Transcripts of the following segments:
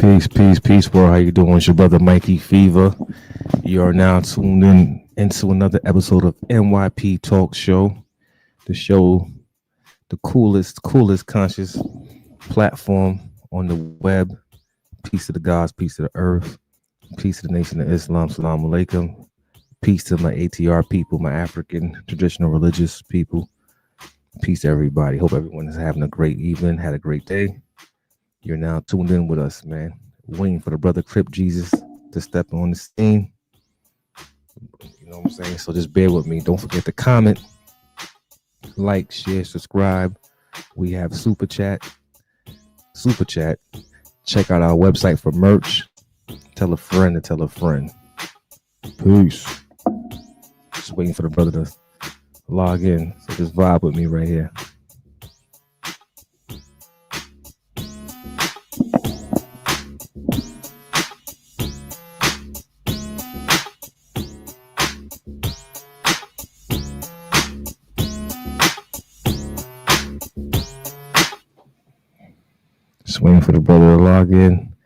Peace, world. How you doing? It's your brother Mikey Fever. You are now tuned in into another episode of NYP Talk Show, the show, the coolest conscious platform on the web. Peace to the gods, peace to the earth, peace to the nation of Islam. Salam alaikum. Peace to my ATR people, my African traditional religious people. Peace to everybody. Hope everyone is having a great evening, had a great day. You're now tuned in with us, man. Waiting for the brother Crip Jesus to step on the scene. You know what I'm saying? So just bear with me. Don't forget to comment, like, share, subscribe. We have super chat. Check out our website for merch. Tell a friend to tell a friend. Peace. Just waiting for the brother to log in. So just vibe with me right here. Just waiting for the brother to log in.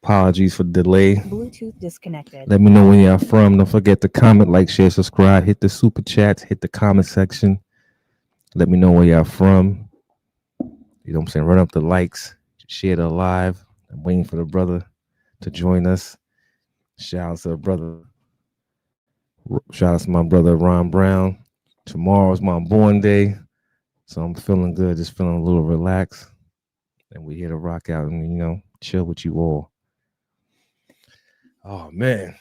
Apologies for the delay. Bluetooth disconnected. Let me know where y'all from. Don't forget to comment, like, share, subscribe. Hit the super chats. Hit the comment section. Let me know where y'all from. You know what I'm saying? Run up the likes. Share the live. I'm waiting for the brother to join us. Shout out to the brother. Shout out to my brother Ron Brown. Tomorrow's my born day. So I'm feeling good. Just feeling a little relaxed. And we're here to rock out and, you know, chill with you all. Oh, man.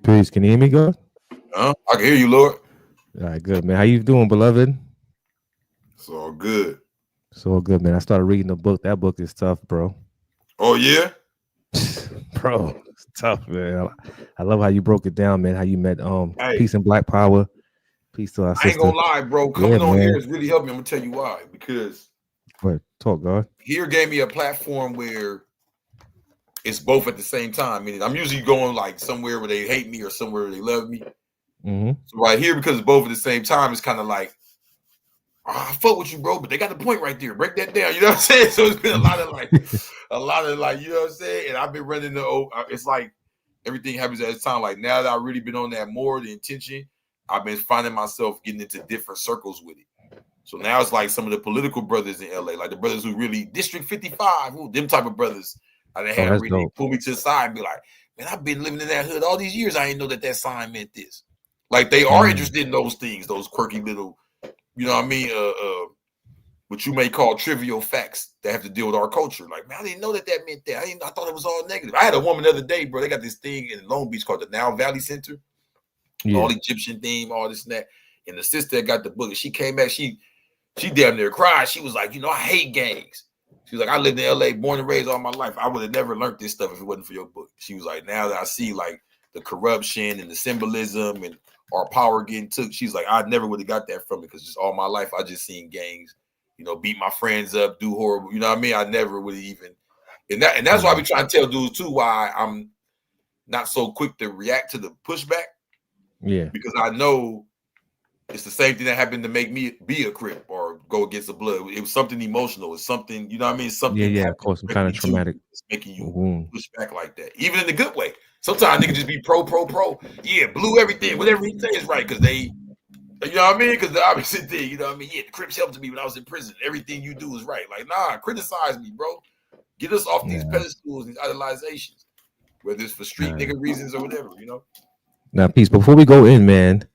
Peace. Can you hear me, God? I can hear you, Lord. All right, good, man. How you doing, beloved? It's all good. It's all good, man. I started reading the book. That book is tough, bro. Oh, yeah? Bro, it's tough, man. I love how you broke it down, man. How you met Hey. Peace and Black Power. Peace to our sister. I ain't gonna lie, bro. Coming on here has really helped me. I'm gonna tell you why. Because talk, God. here gave me a platform where it's both at the same time. Meaning I'm usually going like somewhere where they hate me or somewhere where they love me. Mm-hmm. So right here, because it's both at the same time, it's kind of like, I fuck with you, bro, but they got the point right there. Break that down. You know what I'm saying? So it's been a lot of like, you know what I'm saying? And I've been running it's like everything happens at a time. Like now that I've really been on that more, the intention, I've been finding myself getting into different circles with it. So now it's like some of the political brothers in LA, like the brothers who really District 55, them type of brothers. I done had to really pull me to the side and be like, man, I've been living in that hood all these years. I didn't know that sign meant this. Like they are interested in those things, those quirky little, you know what I mean? What you may call trivial facts that have to deal with our culture. Like, man, I didn't know that meant that. I thought it was all negative. I had a woman the other day, bro. They got this thing in Long Beach called the Now Valley Center. Yeah. All Egyptian theme, all this and that. And the sister that got the book, and she came back, she damn near cried. She was like, I hate gangs. She was like, I lived in LA, born and raised all my life. I would have never learned this stuff if it wasn't for your book. She was like, now that I see like the corruption and the symbolism and our power getting took, she's like, I never would have got that from it because just all my life I just seen gangs, beat my friends up, do horrible. You know what I mean? I never would have even, and that's why we try to tell dudes too why I'm not so quick to react to the pushback. Yeah, because I know it's the same thing that happened to make me be a Crip or go against the blood. It was something emotional. It's something, you know what I mean? Something of course, some kind of traumatic. It's making you push back like that, even in the good way. Sometimes niggas just be pro. Yeah, blue everything, whatever he says is right, because they, you know what I mean? Because the opposite thing, you know what I mean? Yeah, the Crips helped me when I was in prison. Everything you do is right. Like, nah, criticize me, bro. Get us off these pedestals, these idolizations, whether it's for street nigga reasons or whatever, Now, Peace, before we go in, man,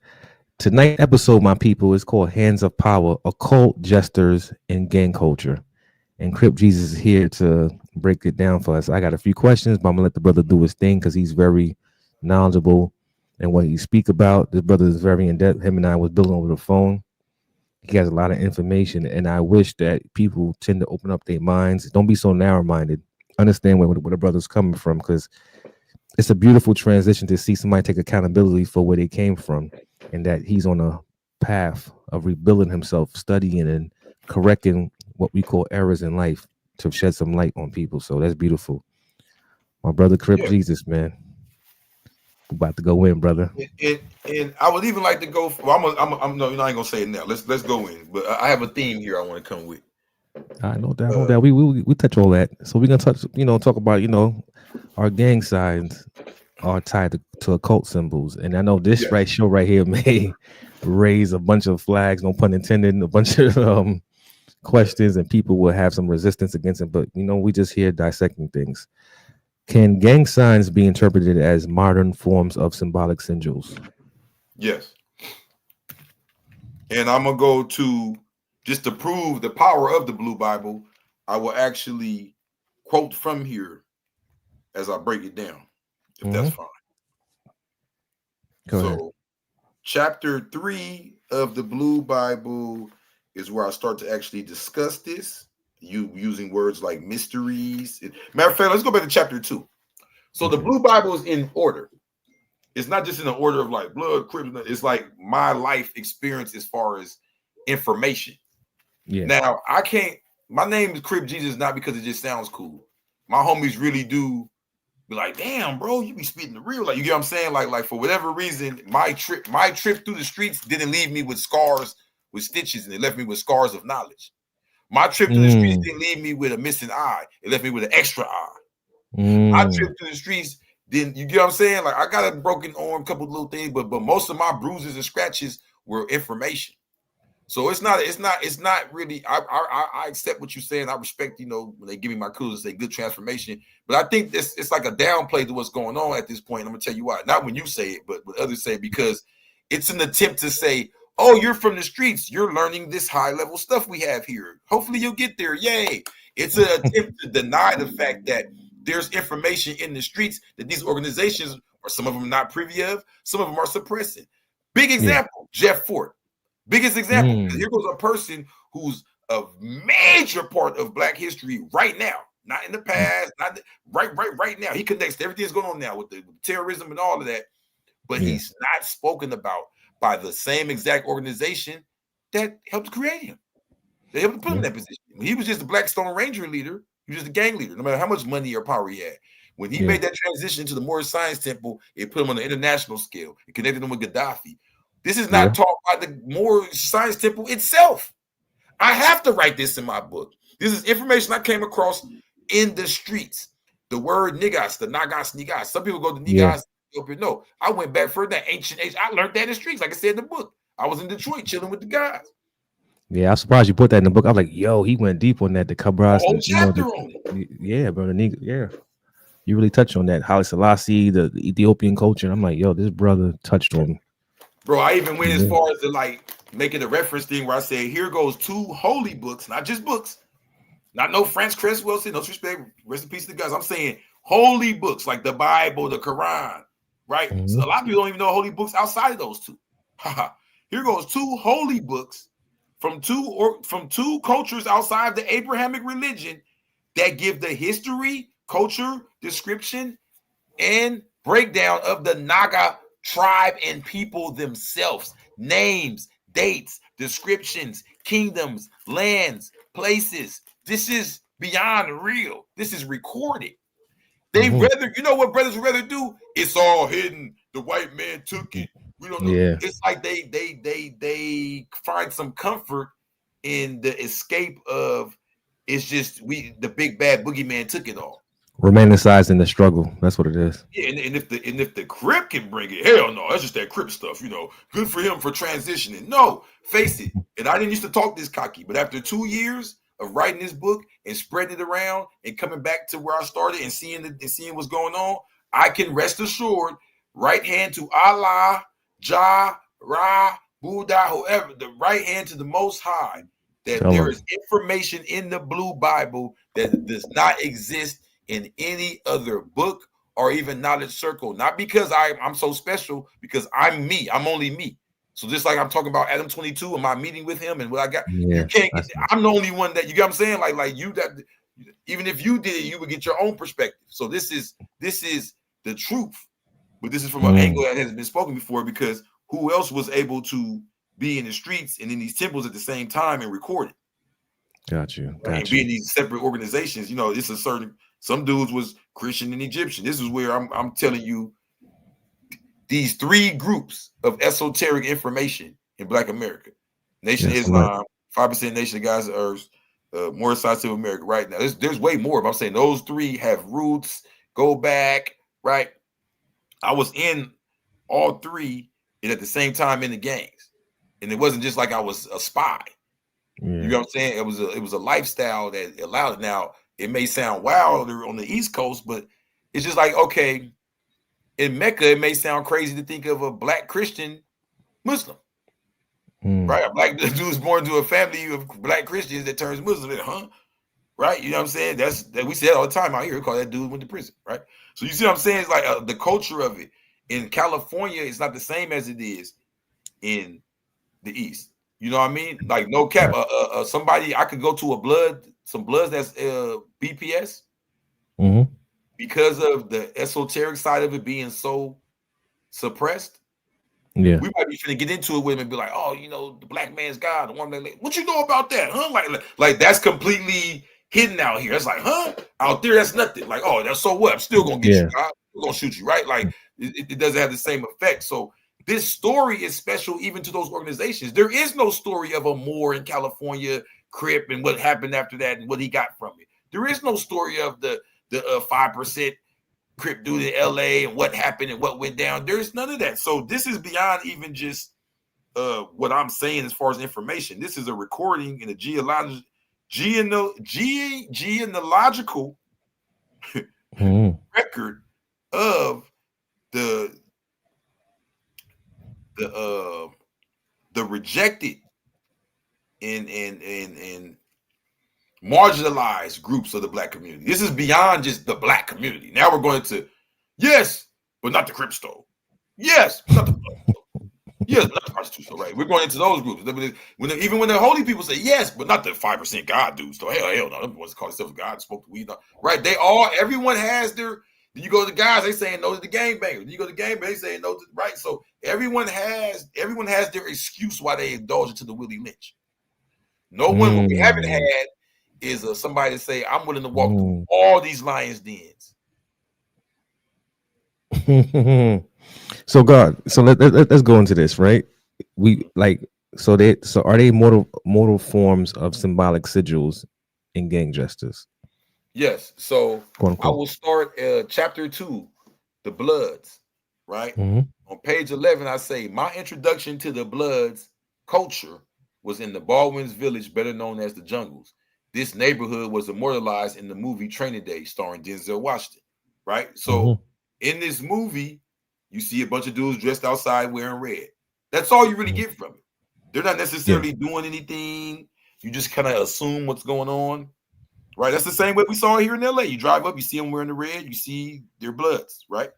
tonight's episode, my people, is called Hands of Power, Occult, Jesters, and Gang Culture. And Crip Jesus is here to break it down for us. I got a few questions, but I'm gonna let the brother do his thing because he's very knowledgeable in what he speak about. This brother is very in depth. Him and I was building over the phone. He has a lot of information, and I wish that people tend to open up their minds. Don't be so narrow-minded. Understand where the brother's coming from, because it's a beautiful transition to see somebody take accountability for where they came from, and that he's on a path of rebuilding himself, studying and correcting what we call errors in life to shed some light on people. So that's beautiful. My brother Crip Jesus, man. About to go in, brother. And I would even like to go. Well, I'm no, I ain't gonna say it now. Let's go in. But I have a theme here I want to come with. I know that. No doubt. We touch all that. So we're gonna touch. Talk about our gang signs are tied to occult symbols, and I know this show right here may raise a bunch of flags, no pun intended, a bunch of questions, and people will have some resistance against it. But we just here dissecting things. Can gang signs be interpreted as modern forms of symbolic sigils? Yes. And I'm gonna go to, just to prove the power of the Blue Bible, I will actually quote from here as I break it down, if that's fine. Go ahead. Chapter 3 of the Blue Bible is where I start to actually discuss this. You using words like mysteries. Matter of fact, let's go back to chapter 2. So the Blue Bible is in order. It's not just in the order of like blood, Crip. It's like my life experience as far as information. Yeah. Now my name is Crip Jesus not because it just sounds cool. My homies really do be like, damn, bro, you be spitting the real. Like, you get what I'm saying? Like for whatever reason, my trip through the streets didn't leave me with scars, with stitches, and it left me with scars of knowledge. My trip through the streets didn't leave me with a missing eye. It left me with an extra eye. My trip through the streets didn't, you get what I'm saying? Like, I got a broken arm, a couple of little things, but most of my bruises and scratches were information. So it's not really, I accept what you're saying. I respect, when they give me my kudos and say good transformation. But I think it's like a downplay to what's going on at this point. I'm gonna tell you why. Not when you say it, but what others say, because it's an attempt to say, oh, you're from the streets. You're learning this high level stuff we have here. Hopefully you'll get there. Yay. It's an attempt to deny the fact that there's information in the streets that these organizations, or some of them not privy of, some of them are suppressing. Big example, Jeff Fort. Biggest example. Here goes a person who's a major part of Black history right now, not in the past, not right now. He connects to everything that's going on now with the terrorism and all of that, but he's not spoken about by the same exact organization that helped create him. They helped put him in that position. He was just a Black Stone Ranger leader. He was just a gang leader, no matter how much money or power he had. When he made that transition to the Moorish Science Temple, it put him on the international scale. It connected him with Gaddafi. This is not taught by the Moorish Science Temple itself. I have to write this in my book. This is information I came across in the streets. The word niggas, the nagas, nigas. Some people go to nigas. No, I went back further than ancient age. I learned that in the streets, like I said in the book. I was in Detroit chilling with the guys. Yeah, I'm surprised you put that in the book. I was like, yo, he went deep on that. The Cobras. Whole chapter on it. Yeah, bro. You really touched on that. Haile Selassie, the Ethiopian culture. And I'm like, yo, this brother touched on. Bro, I even went as far as to like making a reference thing where I say, here goes 2 holy books, not just books, not no Franz Cress Wilson, no disrespect, rest in peace to the guys. I'm saying holy books like the Bible, the Quran, right? So a lot of people don't even know holy books outside of those 2. Here goes 2 holy books from two cultures outside the Abrahamic religion that give the history, culture, description, and breakdown of the Naga tribe and people themselves, names, dates, descriptions, kingdoms, lands, places. This is beyond real. This is recorded. They rather, you know what brothers would rather do? It's all hidden. The white man took it. We don't know. Yeah. It's like they find some comfort in the escape of, it's just the big bad boogeyman took it all. Romanticizing the struggle. That's what it is. Yeah, and if the Crip can bring it, hell no, that's just that Crip stuff, Good for him for transitioning. No, face it. And I didn't used to talk this cocky, but after 2 years of writing this book and spreading it around and coming back to where I started and seeing what's going on, I can rest assured, right hand to Allah, Jah, Ra, Buddha, whoever, the right hand to the Most High, that there is information in the Blue Bible that does not exist in any other book or even knowledge circle. Not because I'm so special, because I'm me. I'm only me. So just like I'm talking about Adam 22 and my meeting with him and what I got, you can't get. I'm the only one that you get. What I'm saying, like you that even if you did it, you would get your own perspective. So this is the truth, but this is from an angle that hasn't been spoken before, because who else was able to be in the streets and in these temples at the same time and record it? Got you. And be in these separate organizations. It's a certain. Some dudes was Christian and Egyptian. This is where I'm telling you these three groups of esoteric information in Black America: Nation of Islam, 5% Nation of God's Earth, Moorish Science Temple America. Right now, there's way more. But I'm saying those three have roots, go back. Right, I was in all three and at the same time in the gangs, and it wasn't just like I was a spy. You know what I'm saying? It was a lifestyle that allowed it. Now it may sound wilder on the East Coast, but it's just like, okay, in Mecca, it may sound crazy to think of a Black Christian Muslim, right? A Black dude's born to a family of Black Christians that turns Muslim, huh? Right? You know what I'm saying? That we say that all the time out here. We call that dude went to prison, right? So you see what I'm saying? It's like the culture of it in California is not the same as it is in the East. You know what I mean? Like no cap. Somebody I could go to some bloods that's BPS because of the esoteric side of it being so suppressed. Yeah, we might be finna get into it with him and be like, oh, the black man's God, the one that what you know about that, huh? Like that's completely hidden out here. It's like, huh? Out there, that's nothing. Like, oh, that's so what? I'm still gonna get you, God. We're gonna shoot you, right? Like it doesn't have the same effect. So this story is special even to those organizations. There is no story of a Moor in California, Crip, and what happened after that and what he got from it. There is no story of the 5% Crip dude in LA and what happened and what went down. There's none of that. So this is beyond even just what I'm saying as far as information. This is a recording in a genealogical record of the rejected and marginalized groups of the Black community. This is beyond just the Black community. Now we're going to yes, but not the Crip store. Yes, but not the Black store. Yes, but not the prostitution. Right? We're going into those groups. Even when the holy people say yes, but not the 5% God dudes. So hell no, them ones call themselves God, smoke the weed. Right? Everyone has their. You go to the guys, they saying no to the gangbangers. You go to the gangbangers, they saying no to the right. So everyone has their excuse why they indulge into the Willie Lynch. No one what we haven't had is somebody to say, I'm willing to walk through all these lions' dens. So God, so let's go into this, right? So are they mortal forms of symbolic sigils in gang justice? Yes. So I will start chapter 2, the Bloods, right? On page 11, I say my introduction to the Bloods culture was in the Baldwin's Village, better known as the Jungles. This neighborhood was immortalized in the movie Training Day, starring Denzel Washington, right? So in this movie, you see a bunch of dudes dressed outside wearing red. That's all you really get from it. They're not necessarily doing anything. You just kind of assume what's going on. Right, that's the same way we saw here in LA. You drive up, you see them wearing the red, you see their Bloods, right?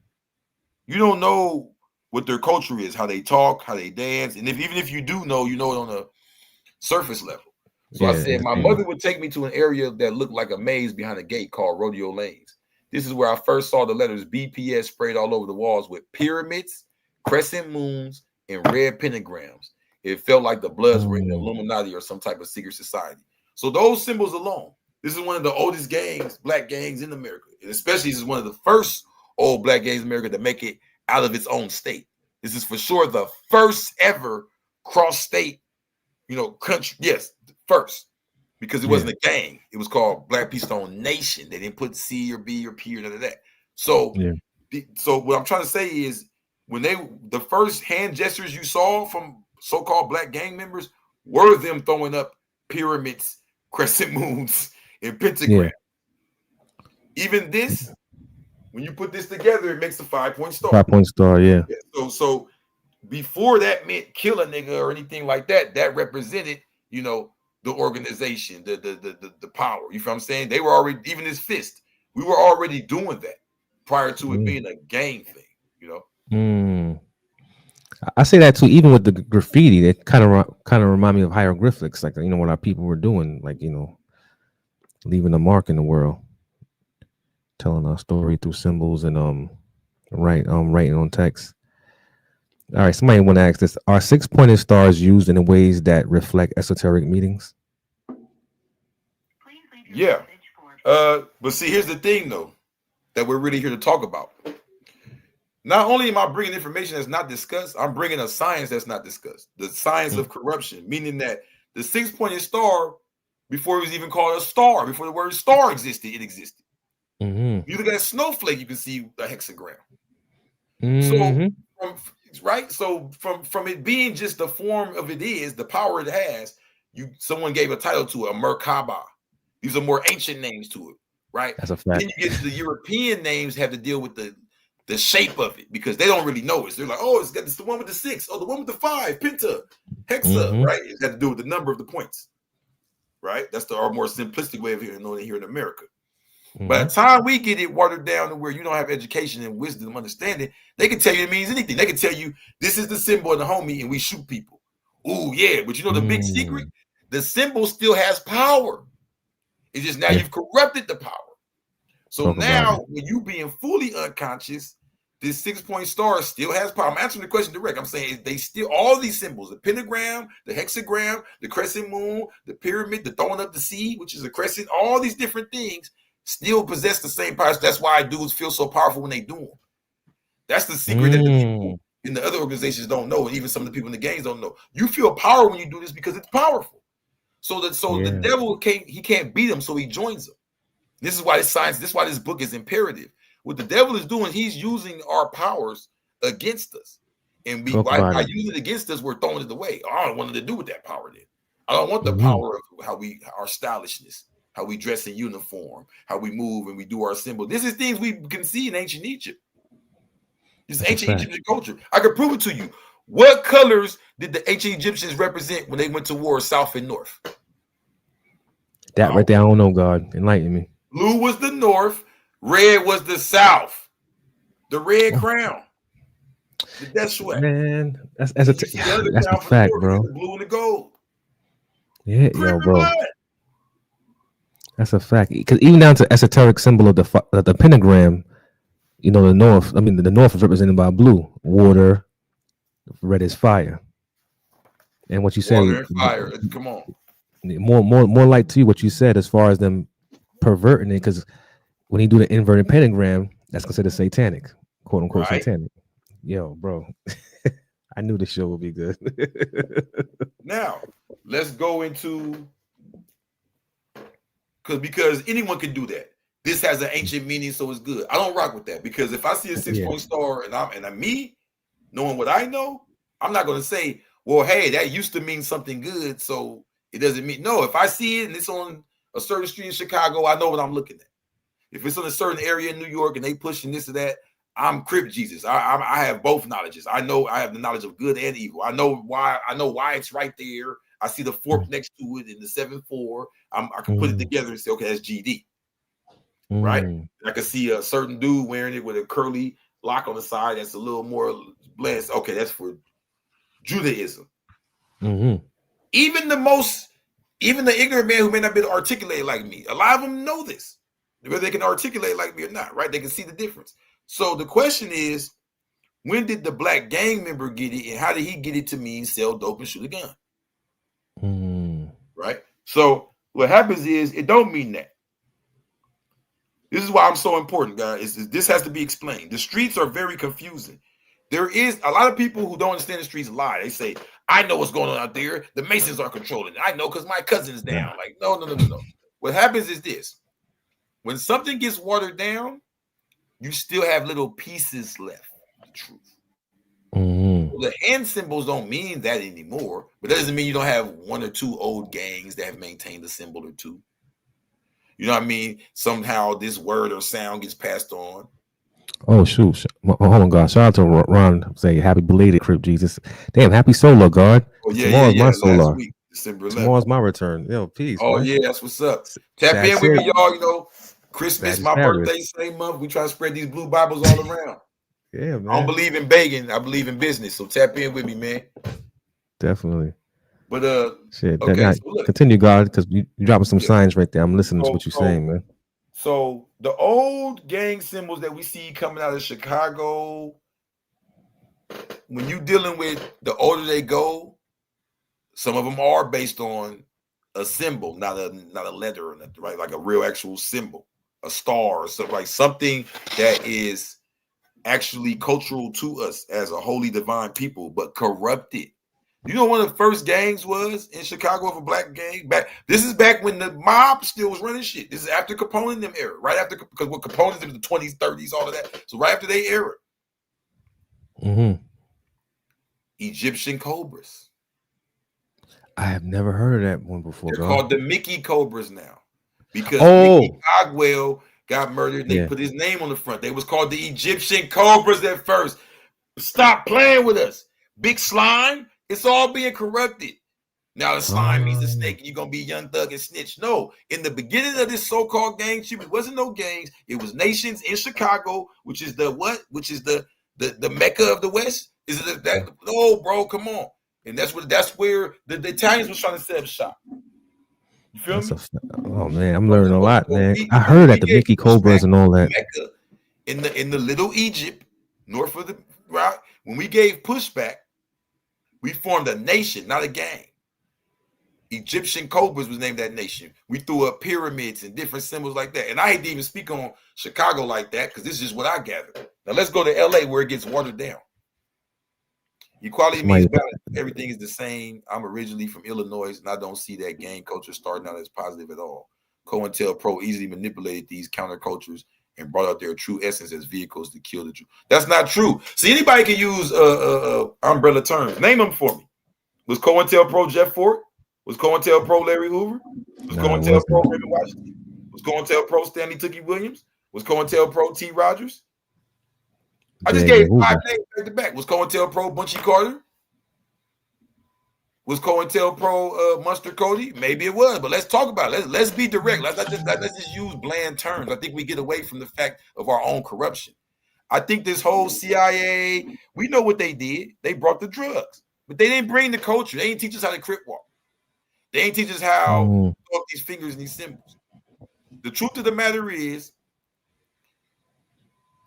You don't know what their culture is, how they talk, how they dance, and even if you do know, you know it on a surface level. So I said my mother would take me to an area that looked like a maze behind a gate called Rodeo Lanes. This is where I first saw the letters BPS sprayed all over the walls with pyramids, crescent moons, and red pentagrams. It felt like the Bloods were in the Illuminati or some type of secret society. So those symbols alone. This is one of the oldest gangs, Black gangs in America. And especially this is one of the first old Black gangs in America to make it out of its own state. This is for sure the first ever cross-state, country. Yes, first. Because it wasn't a gang. It was called Black Keystone Nation. They didn't put C or B or P or none of that. So, so what I'm trying to say is when the first hand gestures you saw from so-called Black gang members were them throwing up pyramids, crescent moons, and pentagram. Even this, when you put this together, it makes a 5-point star. 5-point star, yeah. So before that meant kill a nigga or anything like that, that represented, the organization, the power. You feel what I'm saying? They were already, even his fist, we were already doing that prior to it being a gang thing, you know. I say that too. Even with the graffiti, it kind of remind me of hieroglyphics, like what our people were doing, like leaving a mark in the world, telling our story through symbols and writing on text. All right, somebody want to ask this: are six-pointed stars used in ways that reflect esoteric meanings? Yeah, but see, here's the thing, though, that we're really here to talk about. Not only am I bringing information that's not discussed, I'm bringing a science that's not discussed. The science of corruption, meaning that the six-pointed star, before it was even called a star, before the word star existed, it existed. You look at a snowflake, you can see a hexagram. So, from it being just the form of it is, the power it has, someone gave a title to it, a Merkaba. These are more ancient names to it, right? That's a fact. Then you get to the European names have to deal with the shape of it, because they don't really know it. They're like, oh, it's the one with the 6, oh, the one with the 5, penta, hexa, right? It has to do with the number of the points, right? That's our more simplistic way of knowing it here in America. By the time we get it watered down to where you don't have education and wisdom, understanding, they can tell you it means anything. They can tell you this is the symbol of the homie and we shoot people. Oh yeah, but the big secret, the symbol still has power. It's just now you've corrupted the power. So now when you being fully unconscious, this 6-point star still has power. I'm answering the question direct. I'm saying they still, all these symbols, the pentagram, the hexagram, the crescent moon, the pyramid, the throwing up the seed, which is a crescent, all these different things still possess the same power. That's why dudes feel so powerful when they do them. That's the secret that the people in the other organizations don't know, and even some of the people in the gangs don't know. You feel power when you do this because it's powerful. So the devil can't beat him, so he joins them. This is why this is why this book is imperative. What the devil is doing, he's using our powers against us. And by using it against us, we're throwing it away. I don't want nothing to do with that power then. I don't want the power of our stylishness, how we dress in uniform, how we move and we do our symbol. This is things we can see in ancient Egypt. This ancient Egyptian culture. I can prove it to you. What colors did the ancient Egyptians represent when they went to war, south and north? That right there, I don't know, God. Enlighten me. Blue was the north, red was the south. The red crown. The death sweat. Man, that's a fact, bro. The blue and the gold. Yeah, yo, bro. That's a fact. Because even down to esoteric symbol of the pentagram, the north. I mean, the north is represented by blue, water. Red is fire. And what you said, water and fire. Come on. More light to you what you said as far as them perverting it, because when you do the inverted pentagram, that's considered satanic, quote unquote, satanic. Yo, bro. I knew the show would be good. Now, let's go into because anyone can do that. This has an ancient meaning, so it's good. I don't rock with that, because if I see a 6-point star and I'm me, knowing what I know, I'm not going to say, well, hey, that used to mean something good, so it doesn't mean. No, if I see it and it's on a certain street in Chicago, I know what I'm looking at. If it's in a certain area in New York and they pushing this or that, I'm Crip Jesus. I have both knowledges. I know I have the knowledge of good and evil. I know why it's right there. I see the fork next to it in the 7-4. I can put it together and say, okay, that's GD. Right? I can see a certain dude wearing it with a curly lock on the side that's a little more blessed. Okay, that's for Judaism. Even the ignorant man who may not be able to articulate like me, a lot of them know this. Whether they can articulate like me or not, right? They can see the difference. So the question is, when did the black gang member get it, and how did he get it to mean sell dope and shoot a gun? Right? So what happens is it don't mean that. This is why I'm so important, guys. This has to be explained. The streets are very confusing. There is a lot of people who don't understand the streets lie. They say, I know what's going on out there. The Masons are controlling it. I know because my cousin's down. Like, no. What happens is this. When something gets watered down, you still have little pieces left. The truth. Well, the hand symbols don't mean that anymore, but that doesn't mean you don't have 1 or 2 old gangs that have maintained a symbol or two. You know what I mean? Somehow this word or sound gets passed on. Oh, shoot. Hold on, God. Shout out to Ron. Say happy belated Crip Jesus. Damn, happy solar, God. Oh, yeah. My solar. December 11th. Tomorrow's my return. Yo, peace. Oh man. yeah, that's what's up. Tap in with me, y'all. You know, Christmas, my birthday, same month. We try to spread these blue Bibles all around. Yeah, man. I don't believe in begging. I believe in business. So tap in with me, man. Definitely. But shit. okay, so look, continue, God, because you dropping some signs right there. I'm listening to what you're saying, man. So the old gang symbols that we see coming out of Chicago, when you dealing with the older they go, some of them are based on a symbol, not a letter, right? Like a real actual symbol, a star or something, like something that is actually cultural to us as a holy divine people, but corrupted. You know, one of the first gangs was in Chicago of a black gang. This is back when the mob still was running shit. This is after Capone and them era, right after, because what Capone is in the 20s, 30s, all of that. So right after they era. Mm-hmm. Egyptian Cobras. I have never heard of that one before. They're called the Mickey Cobras now because Mickey Cogwell got murdered. And they put his name on the front. They was called the Egyptian Cobras at first. Stop playing with us, big slime. It's all being corrupted. Now the slime means the snake, and you're gonna be young thug and snitch. No, in the beginning of this so-called gang shit, it wasn't no gangs. It was nations in Chicago, which is the what? Which is the Mecca of the West. Is it that? No, bro, come on. And that's where the Italians was trying to set up shop. You feel me? Oh man, I'm learning a lot, man. I heard that the Mickey Cobras and all that. Mecca in the Little Egypt, north of the route. When we gave pushback, we formed a nation, not a gang. Egyptian Cobras was named that nation. We threw up pyramids and different symbols like that. And I hate to even speak on Chicago like that because this is just what I gathered. Now let's go to LA where it gets watered down. Equality means balance. Everything is the same. I'm originally from Illinois, and I don't see that gang culture starting out as positive at all. COINTELPRO easily manipulated these countercultures and brought out their true essence as vehicles to kill the truth. That's not true. See, anybody can use umbrella terms. Name them for me. Was COINTELPRO Jeff Fort? Was COINTELPRO Larry Hoover? Was COINTELPRO Raymond Washington? Was COINTELPRO Stanley Tookie Williams? Was COINTELPRO T. Rogers? I just gave 5 names back to back. Was COINTELPRO Bunchy Carter? Was COINTELPRO Munster Cody? Maybe it was, but let's talk about it. Let's be direct. Let's just use bland terms. I think we get away from the fact of our own corruption. I think this whole CIA, we know what they did. They brought the drugs, but they didn't bring the culture. They didn't teach us how to crip walk. They didn't teach us how to talk these fingers and these symbols. The truth of the matter is,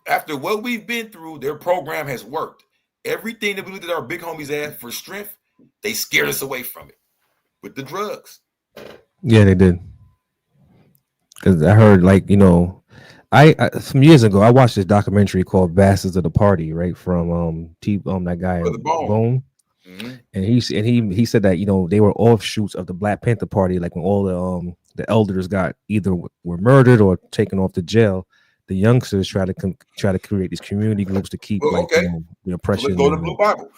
after what we've been through, their program has worked. Everything that we looked at our big homies at for strength, they scared us away from it with the drugs. Yeah, they did. Because I heard, like, you know, I some years ago I watched this documentary called "Bastards of the Party," right, from that guy Bone. Mm-hmm. And he said that, you know, they were offshoots of the Black Panther Party. Like when all the elders got either were murdered or taken off to jail, the youngsters try to create these community groups to keep the oppression. So let's go to the Blue Bible.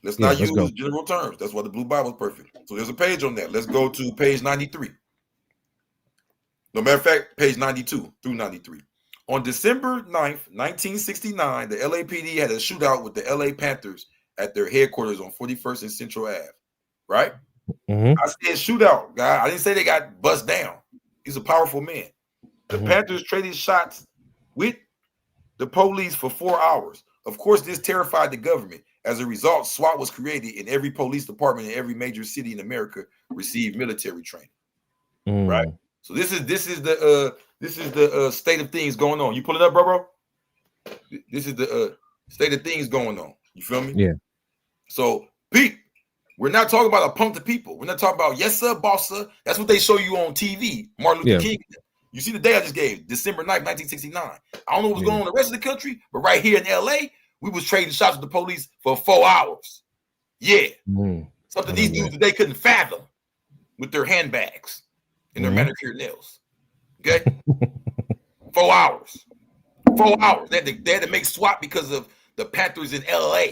Let's not use general terms. That's why the Blue Bible is perfect. So there's a page on that. Let's go to page 93. No matter of fact, page 92 through 93. On December 9th, 1969, the LAPD had a shootout with the LA Panthers at their headquarters on 41st and Central Ave. Right? Mm-hmm. I said shootout, guy. I didn't say they got bust down. He's a powerful man. The Panthers traded shots with the police for 4 hours. Of course, this terrified the government. As a result, SWAT was created, and every police department in every major city in America received military training. Right. So this is the state of things going on. You pull it up, bro? This is the state of things going on. You feel me? Yeah. So, Pete, we're not talking about a punk to people. We're not talking about yes sir, boss sir. That's what they show you on TV. Martin Luther King. You see the day I just gave, December 9th, 1969. I don't know what's going on in the rest of the country, but right here in LA, we was trading shots with the police for 4 hours. Yeah. Something these dudes today couldn't fathom with their handbags and their manicured nails. Okay? 4 hours. 4 hours. They had to make SWAT because of the Panthers in LA,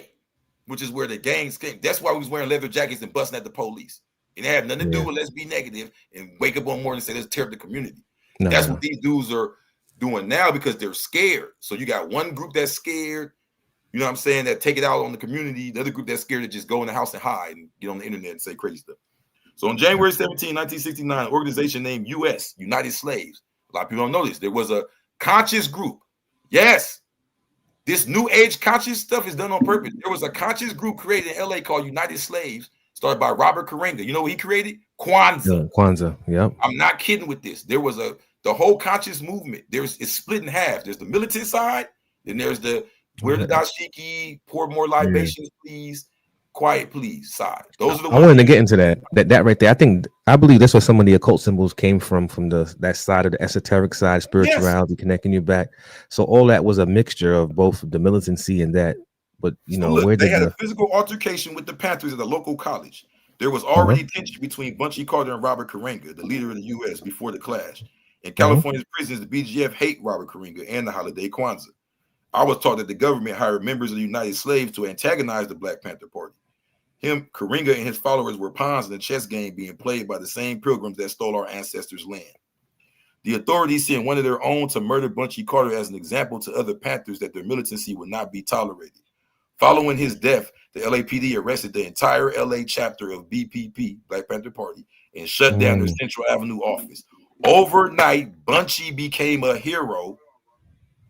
which is where the gangs came. That's why we was wearing leather jackets and busting at the police. It had nothing to do with let's be negative and wake up one morning and say let's tear up the community. That's what these dudes are doing now because they're scared. So you got one group that's scared, you know what I'm saying, that take it out on the community. The other group that's scared to just go in the house and hide and get on the internet and say crazy stuff. So on January 17, 1969, an organization named U.S., United Slaves. A lot of people don't know this. There was a conscious group. Yes, this new age conscious stuff is done on purpose. There was a conscious group created in LA called United Slaves, started by Robert Karenga. You know what he created? Kwanzaa. Yeah, Kwanzaa. Yep. I'm not kidding with this. There was the whole conscious movement. It's split in half. There's the militant side, then there's the where the dashiki, pour more libations, please, quiet, please side. Those are the I wanted to get into that right there. I believe that's where some of the occult symbols came from that side of the esoteric side, spirituality, connecting you back. So all that was a mixture of both the militancy and that. But look, they had a physical altercation with the Panthers at a local college. There was already tension between Bunchy Carter and Robert Karenga, the leader of the U.S., before the clash. In California's prisons, the BGF hate Robert Karenga and the holiday Kwanzaa. I was taught that the government hired members of the United Slaves to antagonize the Black Panther Party. Karenga and his followers were pawns in a chess game being played by the same pilgrims that stole our ancestors' land. The authorities sent one of their own to murder Bunchy Carter as an example to other Panthers that their militancy would not be tolerated. Following his death, the LAPD arrested the entire LA chapter of BPP, Black Panther Party, and shut down their Central Avenue office. Overnight, Bunchy became a hero,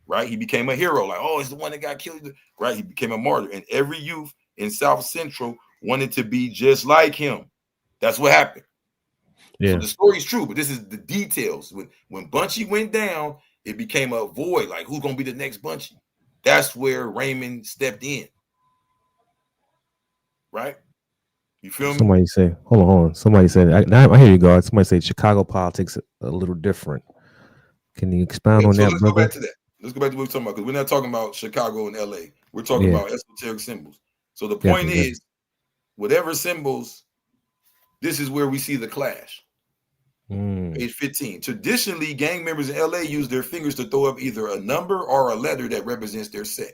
right? He became a hero, like, oh, it's the one that got killed, right? He became a martyr, and every youth in South Central wanted to be just like him. That's what happened. Yeah. So the story's true, but this is the details. When Bunchy went down, it became a void, like, who's going to be the next Bunchy? That's where Raymond stepped in. Right? You feel me? Somebody say, hold on. Somebody said, I hear you, God. Somebody said Chicago politics a little different. Can you expound on that, let's brother? Go back to that. Let's go back to what we're talking about, because we're not talking about Chicago and LA. We're talking about esoteric symbols. So the point is, whatever symbols, this is where we see the clash. Page 15. Traditionally, gang members in LA use their fingers to throw up either a number or a letter that represents their set.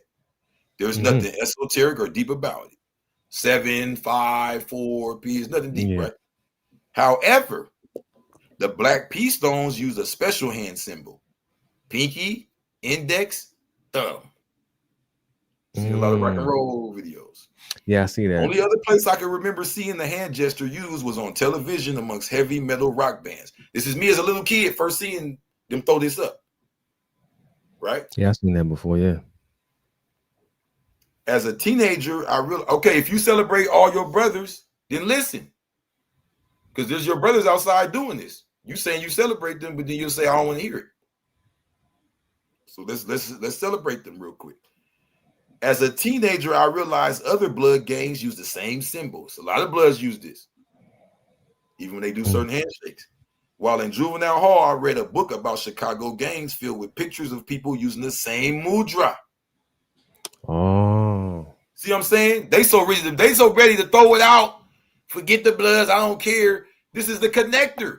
There's nothing esoteric or deep about it. 7, 5, 4, P is nothing deep, right? However, the Black P stones use a special hand symbol: pinky, index, thumb. See a lot of rock and roll videos. Yeah, I see that. Only other place I can remember seeing the hand gesture used was on television amongst heavy metal rock bands. This is me as a little kid first seeing them throw this up. Right? Yeah, I've seen that before, yeah. As a teenager, if you celebrate all your brothers, then listen. Because there's your brothers outside doing this. You saying you celebrate them, but then you'll say, I don't want to hear it. So let's celebrate them real quick. As a teenager, I realized other blood gangs use the same symbols. A lot of Bloods use this, even when they do certain handshakes. While in juvenile hall, I read a book about Chicago gangs filled with pictures of people using the same mudra. Oh, see what I'm saying? They so ready to throw it out. Forget the Bloods. I don't care. This is the connector.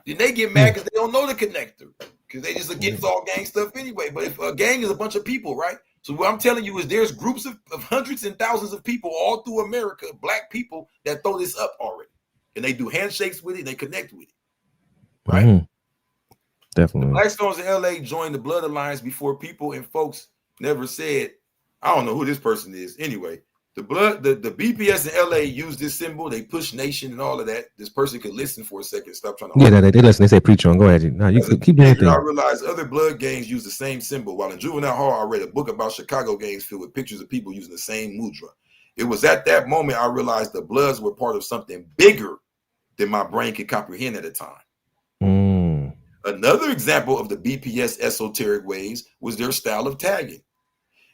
Then they get mad because they don't know the connector, because they just against all gang stuff anyway. But if a gang is a bunch of people, right? So what I'm telling you is there's groups of hundreds and thousands of people all through America, Black people, that throw this up already. And they do handshakes with it. They connect with it. Right? Definitely. The Black Stones in LA joined the Blood Alliance before people and folks never said, I don't know who this person is. Anyway, the BPS in LA used this symbol. They push nation and all of that. This person could listen for a second. Stop trying to. Yeah, they listen. They say preach on. Go ahead. No, you keep doing it. I realized other blood gangs use the same symbol. While in juvenile hall, I read a book about Chicago gangs filled with pictures of people using the same mudra. It was at that moment I realized the Bloods were part of something bigger than my brain could comprehend at the time. Another example of the BPS esoteric ways was their style of tagging.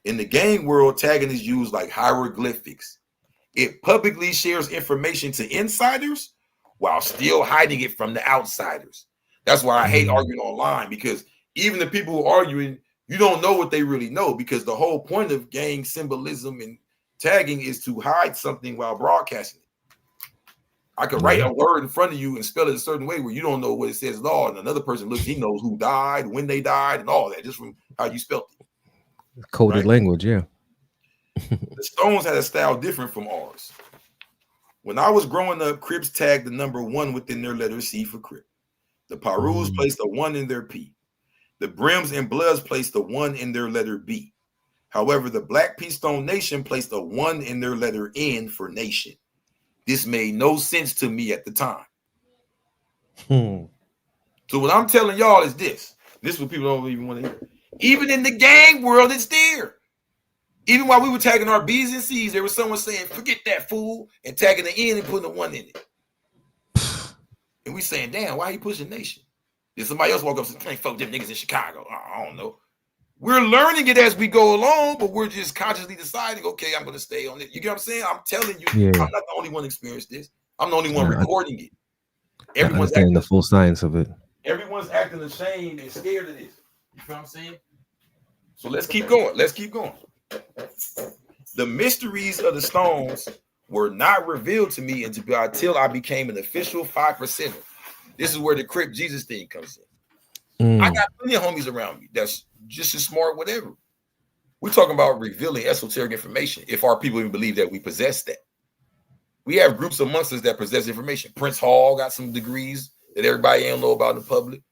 In the gang world, tagging is used like hieroglyphics. It publicly shares information to insiders while still hiding it from the outsiders. That's why I hate arguing online, because even the people who are arguing, you don't know what they really know, because the whole point of gang symbolism and tagging is to hide something while broadcasting it. I could write a word in front of you and spell it a certain way where you don't know what it says at all, and another person looks, he knows who died, when they died, and all that, just from how you spelled it. Coded language, yeah. The Stones had a style different from ours. When I was growing up, Crips tagged the number 1 within their letter C for Crip. The Parus placed a 1 in their P. The Brims and Bloods placed a 1 in their letter B. However, the Black P Stone Nation placed a 1 in their letter N for nation. This made no sense to me at the time. Hmm. So what I'm telling y'all is this. This is what people don't even want to hear. Even in the gang world, it's there. Even while we were tagging our B's and C's, there was someone saying, forget that fool, and tagging the N and putting a 1 in it. And we saying, damn, why he pushing nation? Then somebody else walk up and say, fuck them niggas in Chicago. I don't know. We're learning it as we go along, but we're just consciously deciding, okay, I'm going to stay on it. You get what I'm saying? I'm telling you, I'm not the only one experiencing this. I'm the only one recording it. Everyone's understanding the full science of it. Everyone's acting ashamed and scared of this. You know what I'm saying? So let's keep going. Let's keep going. The mysteries of the stones were not revealed to me until I became an official 5%er. This is where the Crip Jesus thing comes in. I got plenty of homies around me that's just as smart, whatever. We're talking about revealing esoteric information. If our people even believe that we possess that, we have groups amongst us that possess information. Prince Hall got some degrees that everybody ain't know about in the public.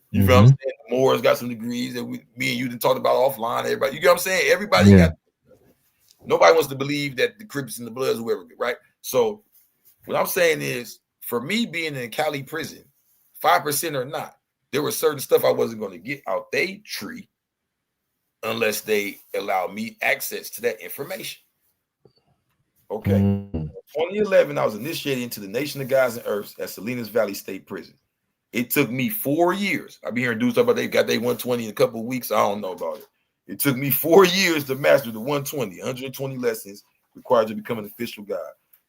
You feel what I'm saying? The Moors got some degrees that me and you done talked about offline. Everybody, you get what I'm saying? Everybody got. Nobody wants to believe that the Crips and the Bloods, whoever, right? So what I'm saying is, for me being in Cali prison, 5% or not, there was certain stuff I wasn't going to get out they tree unless they allow me access to that information. Okay. In 2011, I was initiated into the Nation of Gods and Earths at Salinas Valley State Prison. It took me 4 years. I be hearing dudes talk about they got their 120 in a couple of weeks. I don't know about it. It took me 4 years to master the 120 lessons required to become an official guide.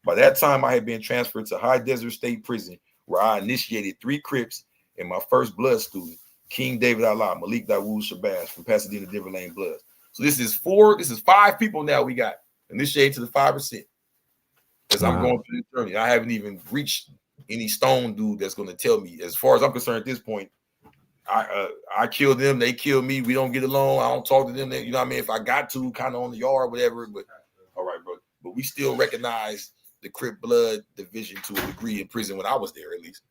By that time, I had been transferred to High Desert State Prison, where I initiated 3 Crips and my first blood student, King David Allah, Malik Dawood Shabazz from Pasadena, Denver Lane Bloods. So this is 5 people now we got initiated to the 5%. As I'm going through this journey, I haven't even reached any stone dude that's going to tell me. As far as I'm concerned at this point, I kill them, they kill me. We don't get along. I don't talk to them. You know what I mean? If I got to, kind of on the yard, whatever. But all right, bro. But we still recognize the Crip blood division to a degree in prison when I was there, at least.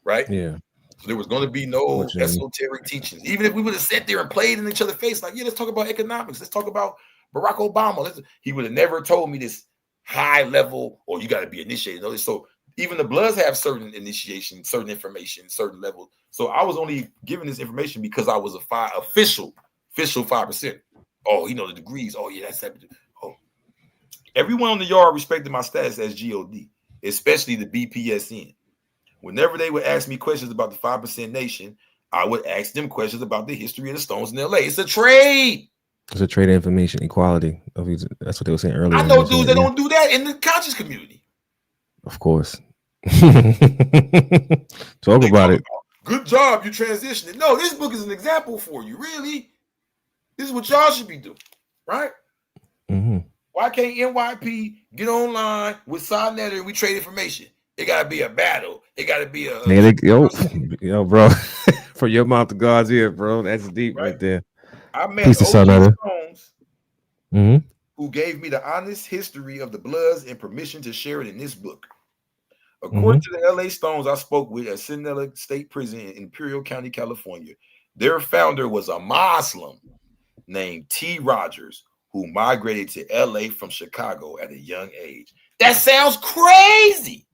Right? Yeah. So there was going to be no esoteric teachings. Even if we would have sat there and played in each other's face, like, yeah, let's talk about economics. Let's talk about Barack Obama. He would have never told me this high level, or you got to be initiated. So even the Bloods have certain initiation, certain information, certain level. So I was only given this information because I was official 5%. Oh, you know, the degrees. Oh, yeah, that's that. Oh, everyone on the yard respected my status as God, especially the BPSN. Whenever they would ask me questions about the 5% nation, I would ask them questions about the history of the stones in LA. It's a trade. It's a trade of information, equality. That's what they were saying earlier. I know dudes that don't do that in the conscious community. Of course. Talk about it. Good job, you transitioning. No, this book is an example for you. Really, this is what y'all should be doing, right? Why can't NYP get online with Signetter and we trade information? It gotta be a battle. It gotta be a yo, bro. From your mouth to God's ear, bro. That's deep right there. I met OG Stones who gave me the honest history of the Bloods and permission to share it in this book. According to the LA Stones I spoke with at Cinderella State Prison in Imperial County, California, their founder was a Muslim named T. Rogers, who migrated to LA from Chicago at a young age. That sounds crazy.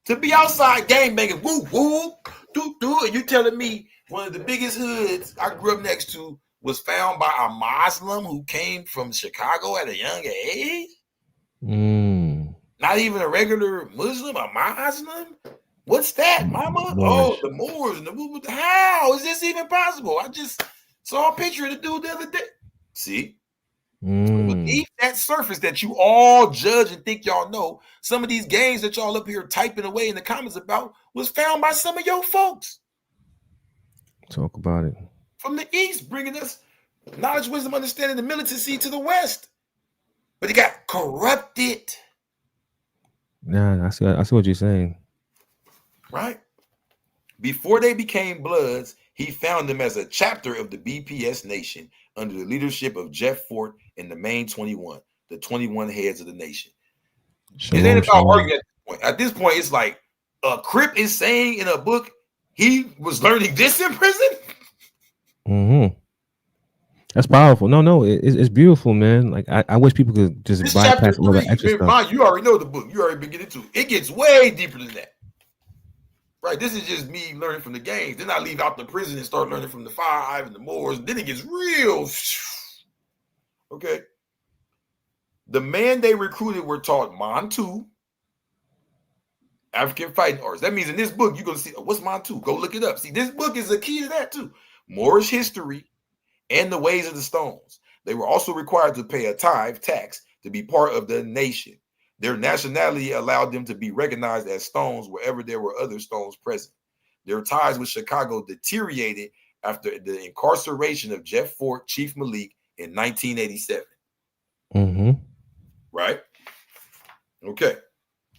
To be outside gangbanging, woo, woo, do, and you telling me one of the biggest hoods I grew up next to was found by a Muslim who came from Chicago at a young age? Not even a regular Muslim, a Muslim? What's that, mama? Oh, the Moors and the how is this even possible? I just saw a picture of the dude the other day. See? Beneath that surface that you all judge and think y'all know, some of these games that y'all up here typing away in the comments about was found by some of your folks. Talk about it. From the East, bringing us knowledge, wisdom, understanding, the militancy to the West. But it got corrupted. Nah, I see what you're saying. Right? Before they became Bloods, he found them as a chapter of the BPS Nation under the leadership of Jeff Fort and the main 21, the 21 heads of the nation. It ain't about arguing at this point. At this point, it's like a Crip is saying in a book he was learning this in prison. That's powerful. No, it's beautiful, man. Like I wish people could just This chapter bypass all the 3, extra stuff. mind you already know the book. You already been getting into it. It gets way deeper than that. Right? This is just me learning from the games. Then I leave out the prison and start learning from the 5 and the Moors. And then it gets real. Okay. The men they recruited were taught Mantu, African fighting arts. That means in this book, you're going to see, what's Mantu? Go look it up. See, this book is a key to that too. Moorish history and the ways of the stones. They were also required to pay a tithe tax to be part of the nation. Their nationality allowed them to be recognized as stones wherever there were other stones present. Their ties with Chicago deteriorated after the incarceration of Jeff Fort, Chief Malik in 1987. Mm-hmm. Right? Okay.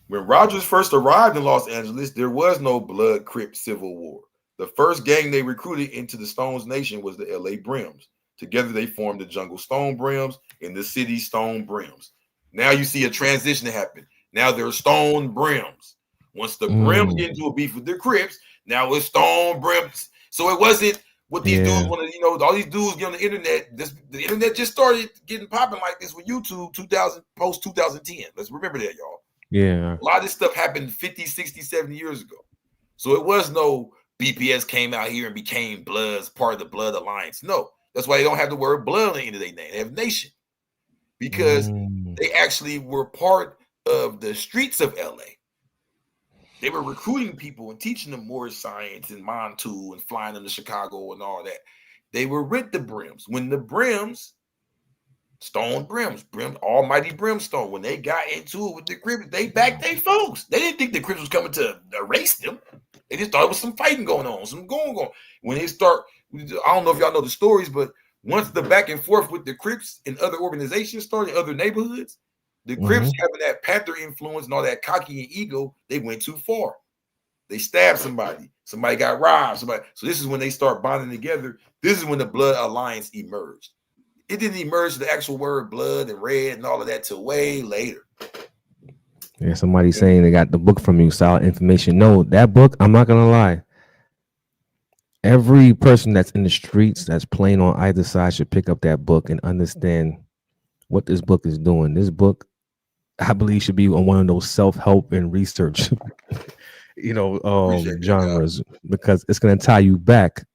When Rogers first arrived in Los Angeles, there was no blood Crip civil war. The first gang they recruited into the Stones Nation was the LA Brims. Together they formed the Jungle Stone Brims and the City Stone Brims. Now you see a transition happen. Now they're Stone Brims. Once the Brims get into a beef with the Crips, now it's Stone Brims. So it wasn't what these dudes wanted, all these dudes get on the internet. The internet just started getting popping like this with YouTube post 2010. Let's remember that, y'all. Yeah. A lot of this stuff happened 50, 60, 70 years ago. So it was no BPS came out here and became Bloods, part of the Blood Alliance. No, that's why they don't have the word blood on the end of their name. They have nation. Because they actually were part of the streets of LA. They were recruiting people and teaching them Moorish science and Mantu and flying them to Chicago and all that. They were with the Brims. When the Brims, Stone Brims, Almighty Brimstone, when they got into it with the Crips, they backed their folks. They didn't think the Crips was coming to erase them. They just thought it was some fighting going on, some going on. When they start, I don't know if y'all know the stories, but once the back and forth with the Crips and other organizations started in other neighborhoods, the Crips having that Panther influence and all that cocky and ego, they went too far. They stabbed somebody. Somebody got robbed. So this is when they start bonding together. This is when the Blood Alliance emerged. It didn't emerge the actual word blood and red and all of that till way later. Yeah, somebody saying they got the book from you, solid information. No, that book, I'm not gonna lie. Every person that's in the streets that's playing on either side should pick up that book and understand what this book is doing. This book, I believe, should be on one of those self-help and research, genres, because it's gonna tie you back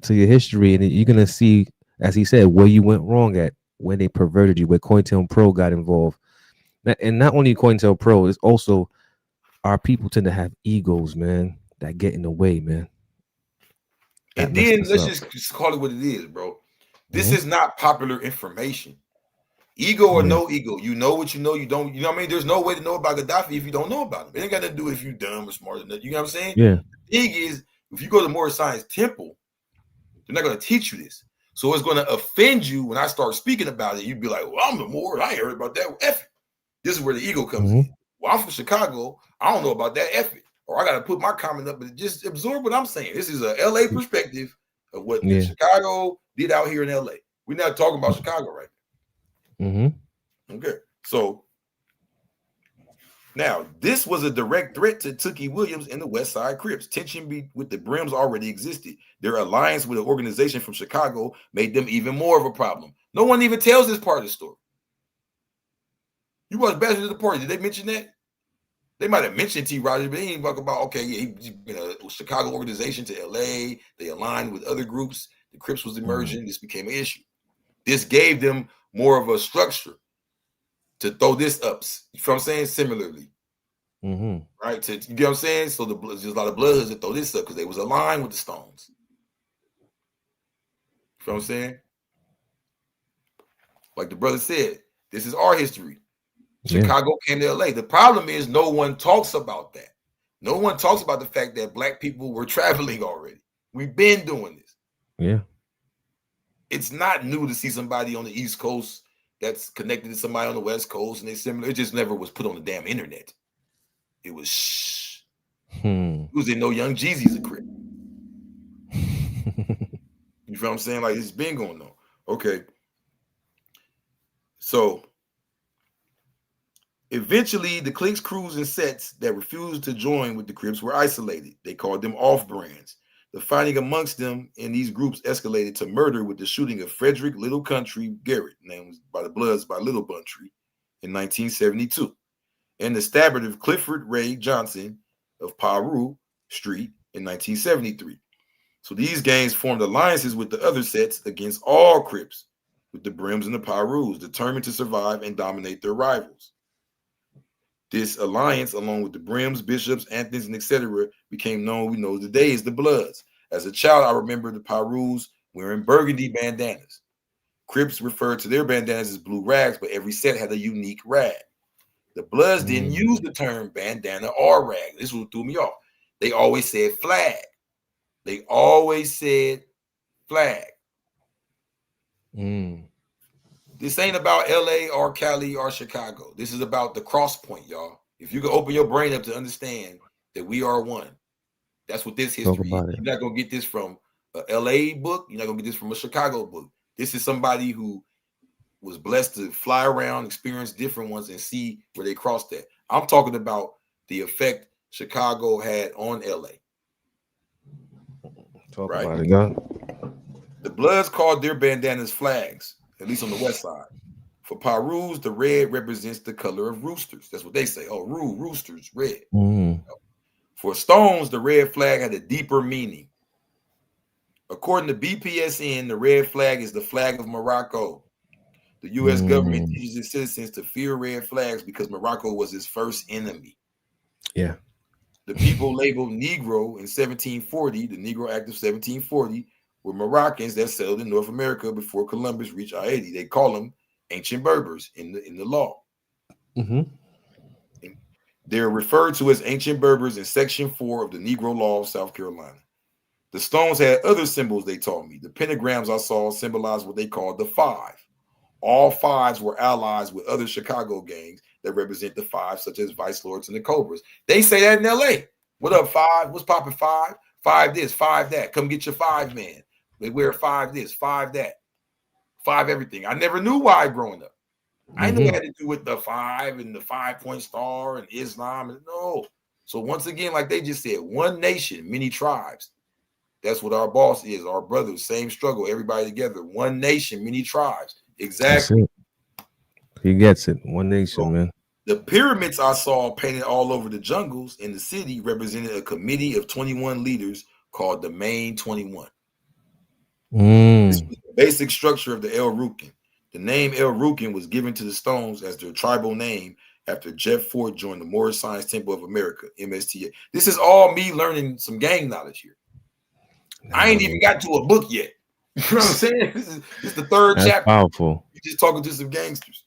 to your history, and you're gonna see, as he said, where you went wrong at, where they perverted you, where COINTELPRO got involved. And not only COINTELPRO, it's also our people tend to have egos, man, that get in the way, man. And then let's just call it what it is, bro. This is not popular information. Ego or no ego. You know what you know. You don't, you know what I mean? There's no way to know about Gaddafi if you don't know about him. It ain't got to do if you're dumb or smart enough. You know what I'm saying? Yeah. The thing is, if you go to Moorish Science Temple, they're not going to teach you this. So it's going to offend you when I start speaking about it. You'd be like, well, I'm a Moor. I ain't heard about that. F it. This is where the ego comes in. Well, I'm from Chicago. I don't know about that. F it. Or I got to put my comment up, but just absorb what I'm saying. This is a LA perspective of what Chicago did out here in LA. We're not talking about Chicago right now. Okay. So now this was a direct threat to Tookie Williams and the West Side Crips. Tension with the Brims already existed. Their alliance with an organization from Chicago made them even more of a problem. No one even tells this part of the story. You watch Bachelor of the Party. Did they mention that? They might have mentioned T. Rogers, but they didn't talk about, okay, yeah, he's been a Chicago organization to LA. They aligned with other groups. The Crips was emerging. This became an issue. This gave them more of a structure to throw this up. You know what I'm saying? Similarly. Right? You get what I'm saying? So there's a lot of Bloods that throw this up because they was aligned with the Stones. You know what I'm saying? Like the brother said, this is our history. Chicago came to LA. The problem is no one talks about that. No one talks about the fact that black people were traveling already. We've been doing this. Yeah. It's not new to see somebody on the East Coast that's connected to somebody on the West Coast and they similar. It just never was put on the damn internet. It was shh. Who's in No Young Jeezy's a Crip. You feel what I'm saying? Like it's been going on. Okay. So eventually, the cliques, crews, and sets that refused to join with the Crips were isolated. They called them off-brands. The fighting amongst them in these groups escalated to murder with the shooting of Frederick Little Country Garrett, named by the Bloods by Little Country, in 1972, and the stabbing of Clifford Ray Johnson of Paru Street in 1973. So these gangs formed alliances with the other sets against all Crips, with the Brims and the Pirus, determined to survive and dominate their rivals. This alliance, along with the Brims, Bishops, Anthons, and etc., became known, we know today, as the Bloods. As a child, I remember the Pirus wearing burgundy bandanas. Crips referred to their bandanas as blue rags, but every set had a unique rag. The Bloods didn't use the term bandana or rag. This is what threw me off. They always said flag. They always said flag. This ain't about LA or Cali or Chicago. This is about the cross point, y'all. If you can open your brain up to understand that we are one, that's what this history is. You're not going to get this from a LA book. You're not going to get this from a Chicago book. This is somebody who was blessed to fly around, experience different ones, and see where they crossed at. I'm talking about the effect Chicago had on LA. Talk about it, God. The Bloods called their bandanas flags, at least on the west side. For Pirus, the red represents the color of roosters. That's what they say. Oh, roosters, red. For Stones, the red flag had a deeper meaning. According to BPSN, the red flag is the flag of Morocco. The U.S. government teaches its citizens to fear red flags because Morocco was its first enemy. Yeah. The people labeled Negro in 1740, the Negro Act of 1740, were Moroccans that settled in North America before Columbus reached I-80. They call them ancient Berbers in the law. They're referred to as ancient Berbers in Section 4 of the Negro Law of South Carolina. The Stones had other symbols they taught me. The pentagrams I saw symbolized what they called the five. All fives were allies with other Chicago gangs that represent the five, such as Vice Lords and the Cobras. They say that in LA. What up, five? What's popping, five? Five this, five that. Come get your five, man. They wear five this, five that, five everything. I never knew why growing up. I knew it had to do with the five and the 5-point star and Islam. No. So once again, like they just said, one nation, many tribes. That's what our boss is, our brothers, same struggle, everybody together. One nation, many tribes. Exactly. He gets it. One nation, man. The pyramids I saw painted all over the jungles in the city represented a committee of 21 leaders called the Main 21. This was the basic structure of the El Rukin. The name El Rukin was given to the Stones as their tribal name after Jeff Fort joined the Moorish Science Temple of America, MSTA. This is all me learning some gang knowledge here. I ain't even got to a book yet. You know what I'm saying? This is the third chapter. Powerful. You're just talking to some gangsters.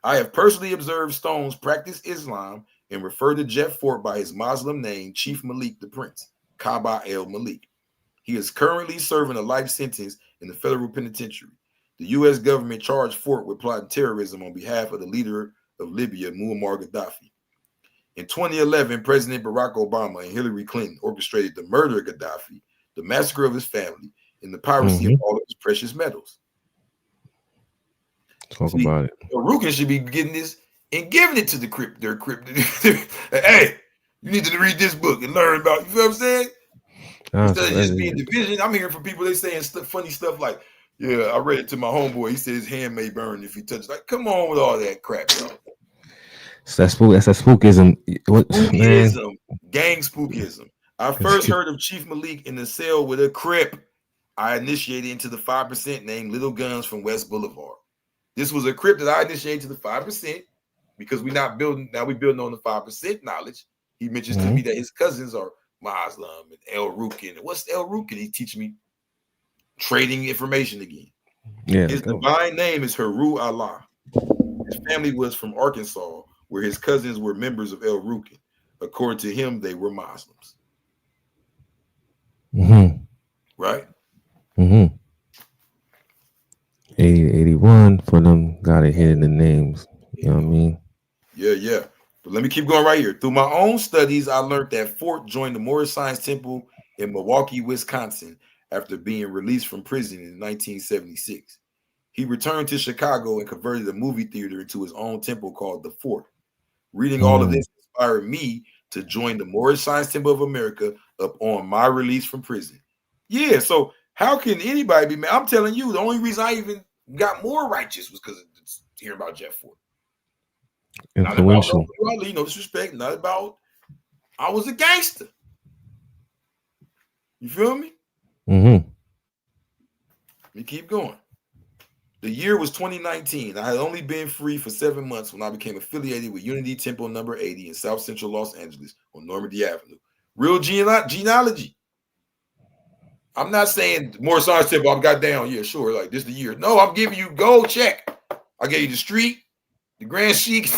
I have personally observed Stones practice Islam and refer to Jeff Fort by his Muslim name, Chief Malik the Prince, Kaba El Malik. He is currently serving a life sentence in the federal penitentiary. The U.S. government charged Fort with plotting terrorism on behalf of the leader of Libya, Muammar Gaddafi. In 2011, President Barack Obama and Hillary Clinton orchestrated the murder of Gaddafi, the massacre of his family, and the piracy of all of his precious metals. Talk about it. Rukin should be getting this and giving it to the Crip. Their Crip. Hey, you need to read this book and learn about. You know what I'm saying? Instead of just being division, I'm hearing from people they saying funny stuff like, "Yeah, I read it to my homeboy. He said his hand may burn if he touches." Like, come on with all that crap, yo. That's that spookism. Spookism, gang spookism. I first heard of Chief Malik in the cell with a Crip. I initiated into the 5% named Little Guns from West Boulevard. This was a Crip that I initiated to the 5% because we're not building. Now we're building on the 5% knowledge. He mentions to me that his cousins are Muslim and El Rukin. What's El Rukin? He teach me trading information again. Yeah, his divine name is Haru Allah. His family was from Arkansas, where his cousins were members of El Rukin. According to him, they were Muslims. Right? 81 for them got it hidden the names. You know what I mean? Yeah. But let me keep going right here. Through my own studies, I learned that Fort joined the Moorish Science Temple in Milwaukee, Wisconsin, after being released from prison in 1976. He returned to Chicago and converted a movie theater into his own temple called the Fort. Reading all of this inspired me to join the Moorish Science Temple of America upon my release from prison. Yeah, so how can anybody be mad? I'm telling you, the only reason I even got more righteous was because of hearing about Jeff Fort. Influential. Not about no disrespect, not about I was a gangster. You feel me? Mm-hmm. Let me keep going. The year was 2019. I had only been free for 7 months when I became affiliated with Unity Temple number 80 in South Central Los Angeles on Normandy Avenue. Real genealogy. I'm not saying Moorish Science Temple, I've got down. Yeah, sure. Like this is the year. No, I'm giving you gold check. I gave you the street, the Grand Sheik,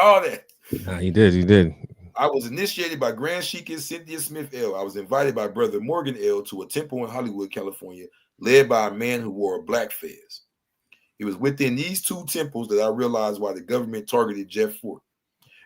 all that. Nah, he did. I was initiated by Grand Sheik Cynthia Smith L. I was invited by Brother Morgan L. to a temple in Hollywood, California, led by a man who wore a black fez. It was within these two temples that I realized why the government targeted Jeff Fort.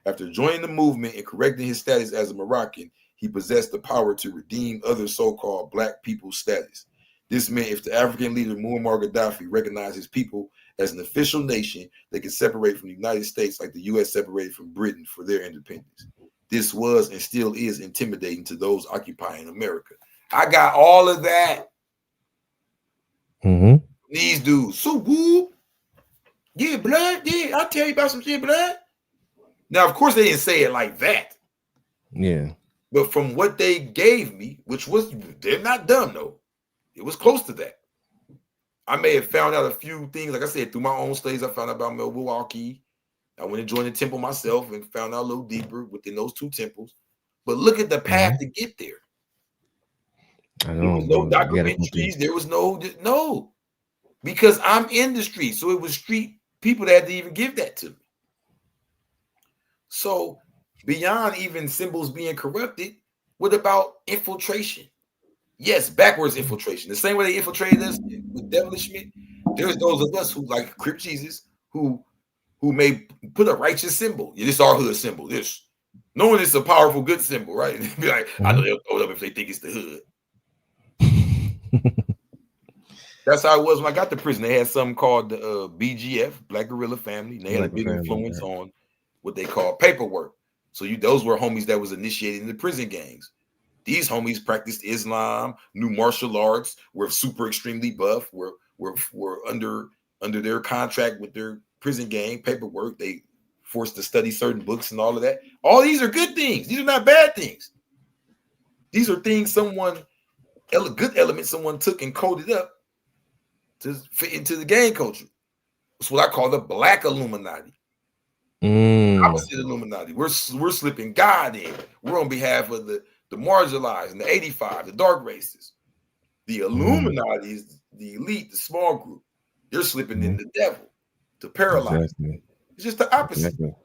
After joining the movement and correcting his status as a Moroccan, he possessed the power to redeem other so-called black people's status. This meant if the African leader Muammar Gaddafi recognized his people as an official nation, they could separate from the United States like the U.S. separated from Britain for their independence. This was and still is intimidating to those occupying America. I got all of that. Mm-hmm. These dudes, so whoop. Yeah, blood. Yeah, I'll tell you about some shit, blood. Now, of course, they didn't say it like that. Yeah. But from what they gave me, which was, they're not dumb, though. It was close to that. I may have found out a few things. Like I said, through my own studies, I found out about Milwaukee. I went and joined the temple myself and found out a little deeper within those two temples. But look at the path to get there. I know, there was no documentaries. There was no. Because I'm in the street. So it was street people that had to even give that to me. So beyond even symbols being corrupted, what about infiltration? Yes, backwards infiltration. The same way they infiltrated us with devilishment, there's those of us who like Crip Jesus who may put a righteous symbol. Yeah, this is our hood symbol. This knowing it's a powerful good symbol, right? Be like, I know they'll throw it up if they think it's the hood. That's how it was when I got to prison. They had something called the BGF, Black Guerrilla Family. And they had a big influence on what they call paperwork. So those were homies that was initiated in the prison gangs. These homies practiced Islam, knew martial arts, were super extremely buff, were under their contract with their prison gang paperwork. They forced to study certain books and all of that. All these are good things. These are not bad things. These are things good elements someone took and coded up to fit into the gang culture. That's what I call the Black Illuminati. Opposite Illuminati. We're slipping God in. We're on behalf of the marginalized and the 85, the dark races. The Illuminati is the elite, the small group. They're slipping in the devil to paralyze. Exactly. It's just the opposite. Exactly.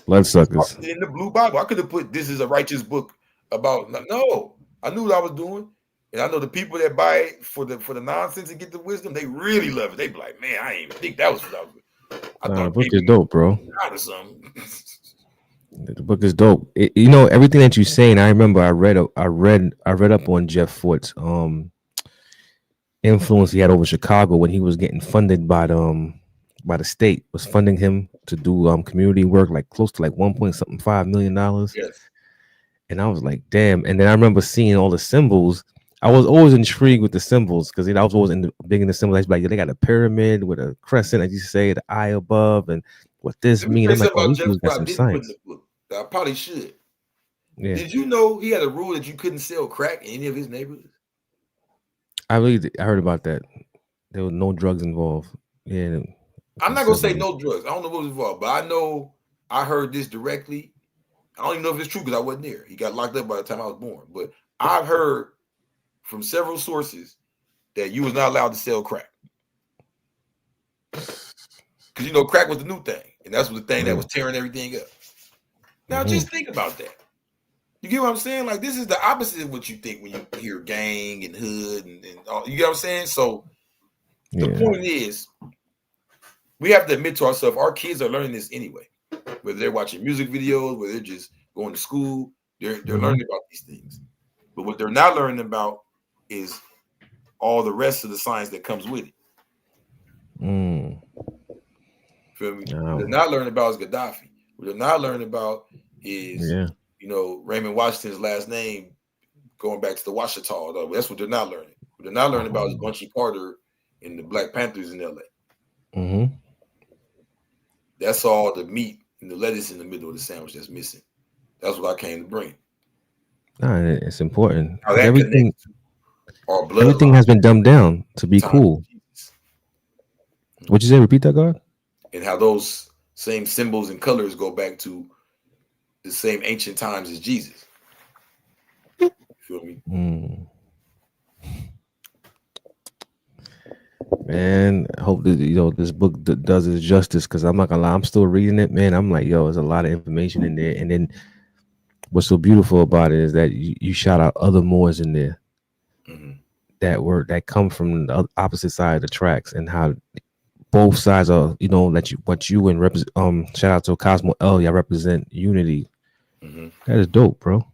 Bloodsuckers. In the blue Bible, I could have put this is a righteous book about. No, I knew what I was doing. And I know the people that buy it for the nonsense and get the wisdom, they really love it. They be like, man, I didn't even think that was what I was. I thought the book is dope, bro. Or something. The book is dope. Everything that you're saying. I remember I read up on Jeff Fort's influence he had over Chicago when he was getting funded by the state was funding him to do community work, like close to like $1.5 million. Yes. And I was like, damn. And then I remember seeing all the symbols. I was always intrigued with the symbols because I was always big in the symbols. Like they got a pyramid with a crescent, as you say, the eye above, and what this means. I'm like, oh, these got some science. I probably should. Yeah. Did you know he had a rule that you couldn't sell crack in any of his neighborhoods? I heard about that. There was no drugs involved. Yeah. I'm not gonna say no drugs. I don't know what was involved, but I know I heard this directly. I don't even know if it's true because I wasn't there. He got locked up by the time I was born. But I've heard from several sources that you was not allowed to sell crack. Because crack was the new thing. And that's the thing that was tearing everything up. Now just think about that. You get what I'm saying? Like this is the opposite of what you think when you hear gang and hood and all. You get what I'm saying? So the point is, we have to admit to ourselves, our kids are learning this anyway. Whether they're watching music videos, whether they're just going to school, they're learning about these things. But what they're not learning about is all the rest of the science that comes with it. Feel me? What they're not learning about is Gaddafi. What they're not learning about is, Raymond Washington's last name going back to the Washita, though. That's what they're not learning. What they're not learning about is Bunchy Carter and the Black Panthers in LA. Mm-hmm. That's all the meat and the lettuce in the middle of the sandwich that's missing. That's what I came to bring. No, it's important. How that Everything bloodline has been dumbed down to be cool. What'd you say? Repeat that, God? And how those same symbols and colors go back to the same ancient times as Jesus. You feel me? Man, I hope that this book does its justice, because I'm not gonna lie, I'm still reading it, man. I'm like, there's a lot of information in there. And then what's so beautiful about it is that you shout out other Moors in there that come from the opposite side of the tracks, and how both sides are, what you and represent. Shout out to Cosmo L, y'all represent unity. That is dope, bro.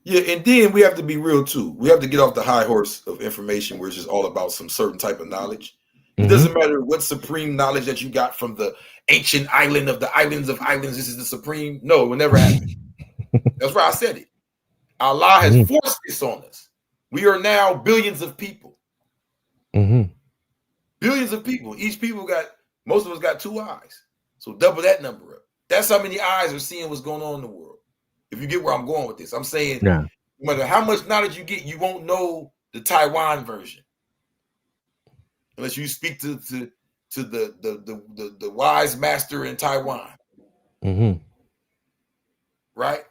Yeah, and then we have to be real too. We have to get off the high horse of information where it's just all about some certain type of knowledge. It doesn't matter what supreme knowledge that you got from the ancient island of the islands of islands. This is the supreme. No, it will never happen. That's why I said it. Allah has forced this on us. We are now billions of people. Billions of people. Most of us got 2 eyes. So double that number up. That's how many eyes are seeing what's going on in the world. If you get where I'm going with this, I'm saying no matter how much knowledge you get, you won't know the Taiwan version unless you speak to the wise master in Taiwan. Right?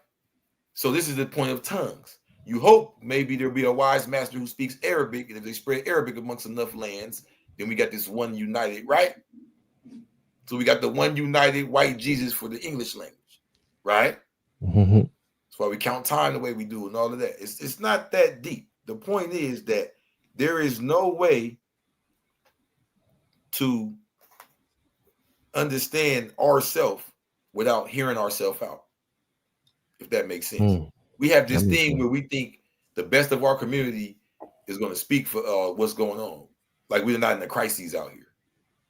So this is the point of tongues. You hope maybe there'll be a wise master who speaks Arabic, and if they spread Arabic amongst enough lands, then we got this one united, right? So we got the one united white Jesus for the English language, right? That's why we count time the way we do and all of that. It's not that deep. The point is that there is no way to understand ourselves without hearing ourselves out, if that makes sense. We have this thing where we think the best of our community is going to speak for what's going on. Like we're not in a crisis out here.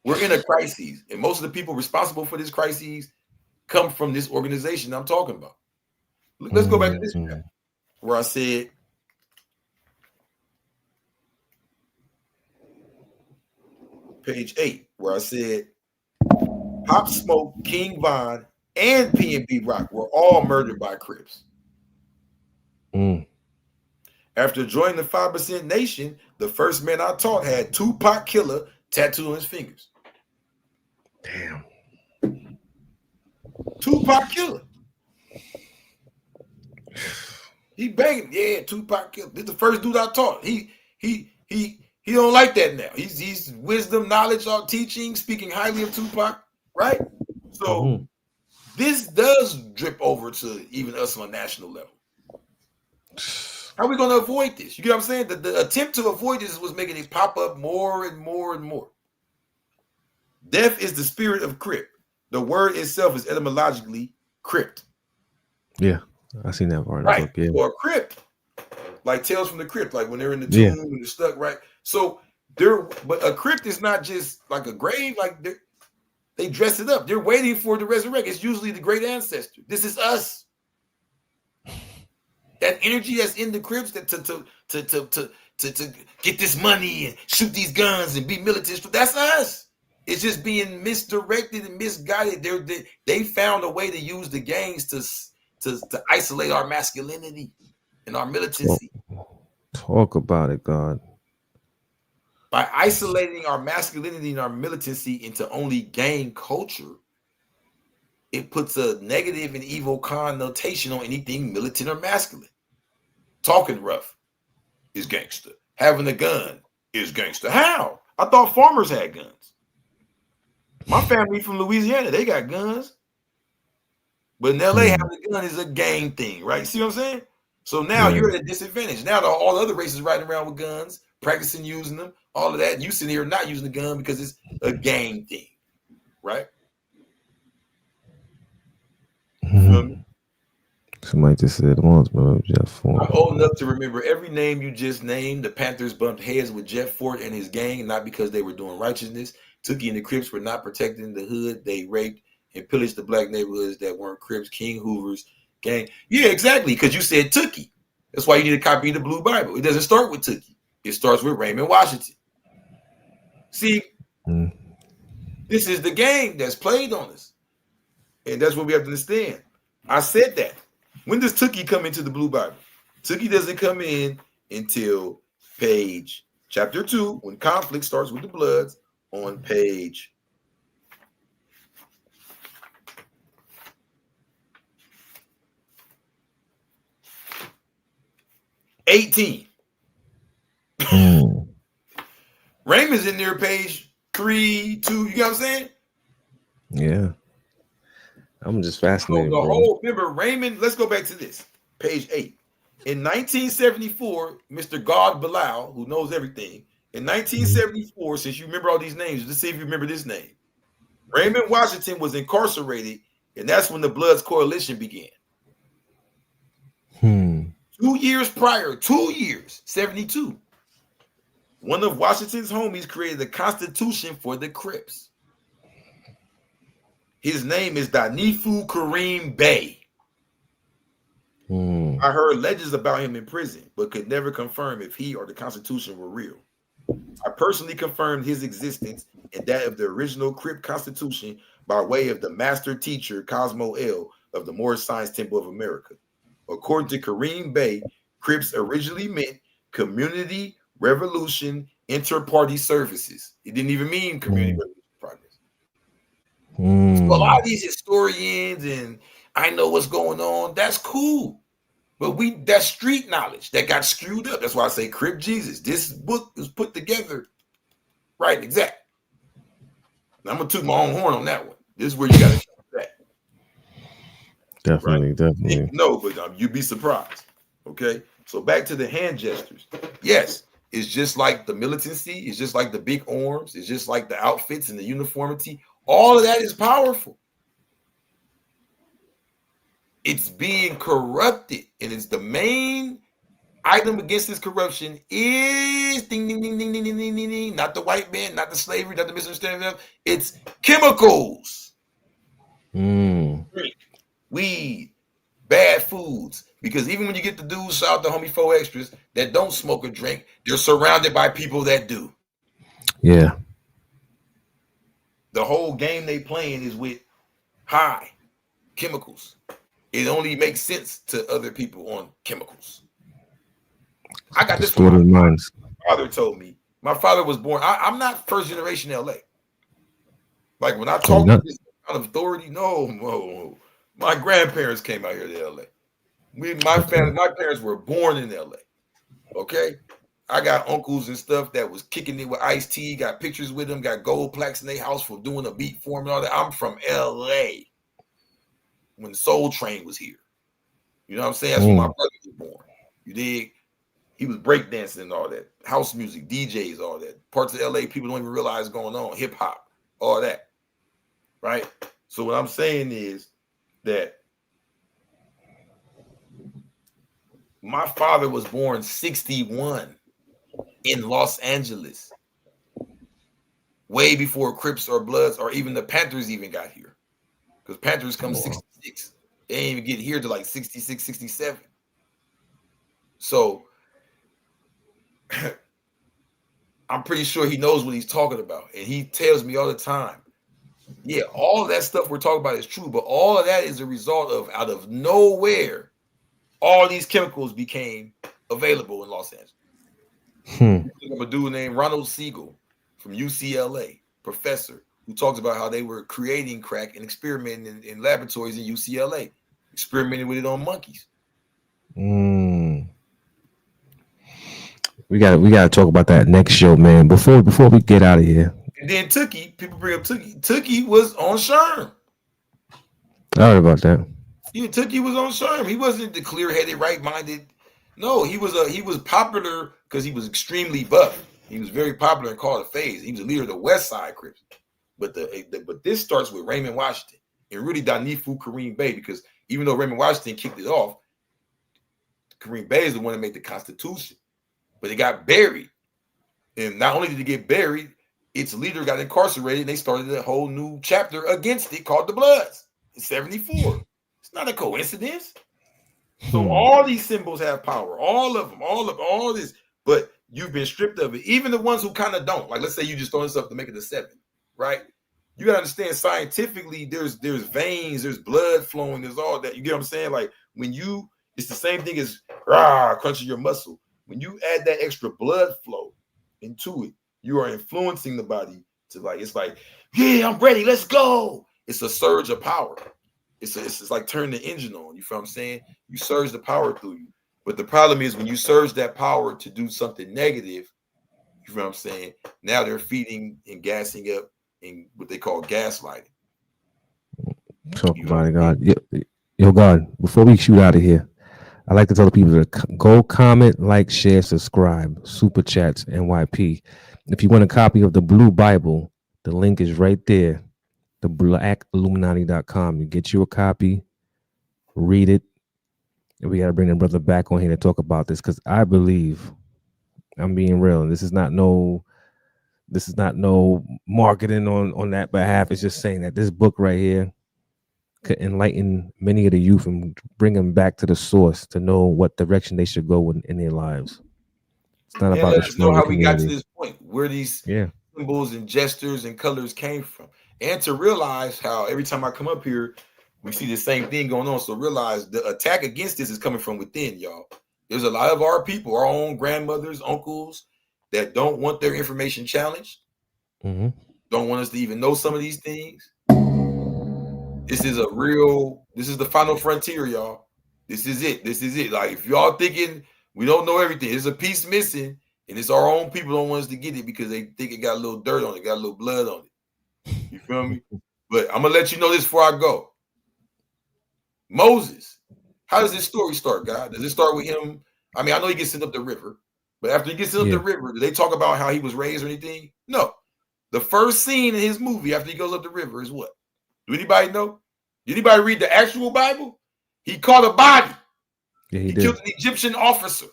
We're in a crisis, and most of the people responsible for this crisis come from this organization I'm talking about. Let's go back to this map where I said page 8, where I said Pop Smoke, King Von, and P&B Rock were all murdered by Crips. After joining the 5% Nation, the first man I taught had Tupac Killer tattooed on his fingers. Damn. Tupac Killer. He banging, yeah. Tupac Killer. This is the first dude I taught. He don't like that now. He's wisdom, knowledge, all teaching, speaking highly of Tupac, right? So this does drip over to even us on a national level. How are we going to avoid this? You get what I'm saying? The attempt to avoid this was making it pop up more and more and more. Death is the spirit of Crip. The word itself is etymologically crypt. Yeah, I seen that part. Right. Book, yeah. Or crypt, like Tales from the Crypt, like when they're in the tomb and they're stuck, right? So but a crypt is not just like a grave, like they dress it up. They're waiting for the resurrect. It's usually the great ancestor. This is us. That energy that's in the crypts that to get this money and shoot these guns and be militant. That's us. It's just being misdirected and misguided. They found a way to use the gangs to isolate our masculinity and our militancy. Talk about it, God. By isolating our masculinity and our militancy into only gang culture, it puts a negative and evil connotation on anything militant or masculine. Talking rough is gangster. Having a gun is gangster. How? I thought farmers had guns. My family from Louisiana, they got guns. But in LA, having a gun is a gang thing, right? See what I'm saying? So now you're at a disadvantage. Now all the other races riding around with guns, practicing using them, all of that. You sitting here not using the gun because it's a gang thing, right? Somebody just said once, bro. Jeff Ford. I'm old enough to remember every name you just named. The Panthers bumped heads with Jeff Ford and his gang, not because they were doing righteousness. Tookie and the Crips were not protecting the hood. They raped and pillaged the black neighborhoods that weren't Crips. King Hoover's gang. Yeah, exactly. Because you said Tookie. That's why you need a copy of the Blue Bible. It doesn't start with Tookie. It starts with Raymond Washington. See, this is the game that's played on us. And that's what we have to understand. I said that. When does Tookie come into the Blue Bible? Tookie doesn't come in until page chapter 2, when conflict starts with the Bloods, on page 18. Raymond's in there, page 3, 2. You know what I'm saying? Yeah. I'm just fascinated. So the whole, remember, Raymond, let's go back to this. Page 8. In 1974, Mr. God Bilal, who knows everything, in 1974, since you remember all these names, let's see if you remember this name. Raymond Washington was incarcerated, and that's when the Bloods Coalition began. 2 years prior, 2 years, 72. One of Washington's homies created a constitution for the Crips. His name is Danifu Kareem Bey. I heard legends about him in prison, but could never confirm if he or the Constitution were real. I personally confirmed his existence and that of the original Crip Constitution by way of the master teacher Cosmo L. of the Moorish Science Temple of America. According to Kareem Bey, Crips originally meant Community Revolution Inter-Party Services. It didn't even mean Community Revolution Progress. So a lot of these historians and I know what's going on, that's cool. But that's street knowledge that got screwed up. That's why I say Crip Jesus. This book was put together right and exact. Now, I'm going to toot my own horn on that one. This is where you got to show that. Definitely, right? definitely. No, but you'd be surprised. Okay? So back to the hand gestures. Yes, it's just like the militancy. It's just like the big arms. It's just like the outfits and the uniformity. All of that is powerful. It's being corrupted, and it's the main item against this corruption is ding, ding, ding, ding, ding, ding, ding, ding, ding. Not the white man, not the slavery, not the misunderstanding of them. It's chemicals, weed, bad foods. Because even when you get the dudes, shout out to homie 4 extras that don't smoke or drink, they're surrounded by people that do. Yeah. The whole game they playing is with high chemicals. It only makes sense to other people on chemicals. I got this from my father told me. My father was born. I'm not first generation LA. Like when I talk to this kind of authority, no. My grandparents came out here to LA. My parents were born in LA. Okay. I got uncles and stuff that was kicking it with Ice-T, got pictures with them, got gold plaques in their house for doing a beat for him and all that. I'm from LA. When Soul Train was here. You know what I'm saying? That's when my brother was born. You dig? He was breakdancing and all that. House music, DJs, all that. Parts of LA people don't even realize going on. Hip hop, all that. Right? So what I'm saying is that my father was born 61 in Los Angeles. Way before Crips or Bloods or even the Panthers even got here. Because Panthers come 66. They didn't even get here to like 66, 67. So I'm pretty sure he knows what he's talking about. And he tells me all the time, yeah, all of that stuff we're talking about is true, but all of that is a result of out of nowhere, all these chemicals became available in Los Angeles. A dude named Ronald Siegel from UCLA, professor, who talks about how they were creating crack and experimenting in laboratories in UCLA, experimenting with it on monkeys. We gotta talk about that next show, man. Before we get out of here. And then Tookie, people bring up Tookie. Tookie was on Sherm. I heard about that. Yeah, Tookie was on Sherm. He wasn't the clear-headed, right-minded. No, he was popular because he was extremely buff. He was very popular and called a phase. He was a leader of the West Side Crips. But but this starts with Raymond Washington and really Danifu Kareem Bey, because even though Raymond Washington kicked it off, Kareem Bey is the one that made the Constitution. But it got buried. And not only did it get buried, its leader got incarcerated, and they started a whole new chapter against it called the Bloods in 74. It's not a coincidence. So all these symbols have power, all of them, all this, but you've been stripped of it. Even the ones who kind of don't. Like, let's say you just throwing stuff to make it a 7, right? You gotta understand scientifically, there's veins, there's blood flowing, there's all that. You get what I'm saying? Like it's the same thing as crunching your muscle. When you add that extra blood flow into it, you are influencing the body to it's like, yeah, I'm ready, let's go. It's a surge of power. It's like turning the engine on. You feel what I'm saying? You surge the power through you. But the problem is when you surge that power to do something negative, you feel what I'm saying? Now they're feeding and gassing up in what they call gaslighting. Talk about it, God. Yo, God, before we shoot out of here, I like to tell the people to go comment, like, share, subscribe, super chats, NYP. If you want a copy of the Blue Bible, the link is right there. The blackilluminati.com. You get you a copy, read it. And we got to bring the brother back on here to talk about this because I believe, I'm being real. This is not no marketing on that behalf. It's just saying that this book right here could enlighten many of the youth and bring them back to the source to know what direction they should go in their lives. It's not about let us know how we got to this point, where these symbols and gestures and colors came from. And to realize how every time I come up here, we see the same thing going on. So realize the attack against this is coming from within, y'all. There's a lot of our people, our own grandmothers, uncles, that don't want their information challenged. Don't want us to even know some of these things. This is the final frontier, y'all. This is it. Like, if y'all thinking we don't know everything, there's a piece missing, and it's our own people don't want us to get it because they think it got a little dirt on it, got a little blood on it. You feel me? But I'm gonna let you know this before I go. Moses, how does this story start, God? Does it start with him? I mean, I know he gets sent up the river, but after he gets sent up the river, do they talk about how he was raised or anything? No. The first scene in his movie after he goes up the river is what? Do anybody know? Did anybody read the actual Bible? He caught a body. Yeah, he killed an Egyptian officer.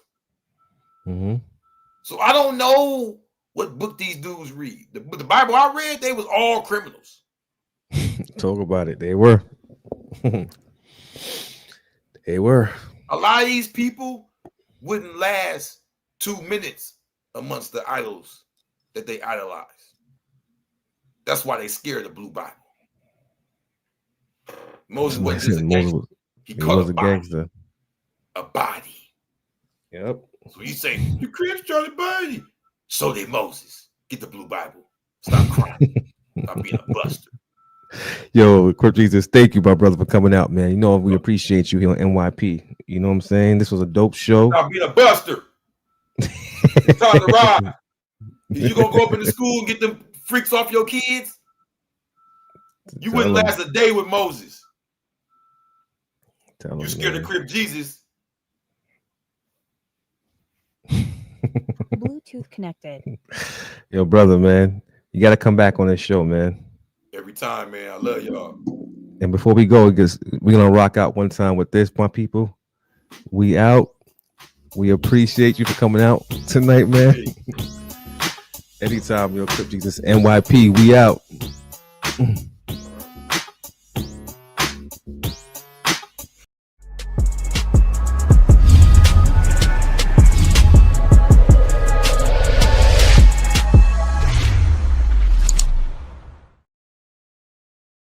So I don't know what book these dudes read. The Bible I read, they was all criminals. Talk about it. They were. They were. A lot of these people wouldn't last 2 minutes amongst the idols that they idolize. That's why they scared the Blue Bible. Moses wasn't just a gangster. He caught a gangster. A body. Yep. So you say, the Crips tried to body. So did Moses. Get the Blue Bible. Stop crying. Stop being a buster. Yo, Crip Jesus, thank you, my brother, for coming out, man. You know, we appreciate you here on NYP. You know what I'm saying? This was a dope show. Stop being a buster. It's time to ride. You gonna go up in the school and get them freaks off your kids? You wouldn't last a day with Moses. You scared of Crip Jesus. Bluetooth connected. Yo, brother, man, you got to come back on this show, man. Every time, man. I love y'all. And before we go, because we're gonna rock out one time with this, my people. We out. We appreciate you for coming out tonight, man. Anytime, yo, Crip Jesus, NYP. We out.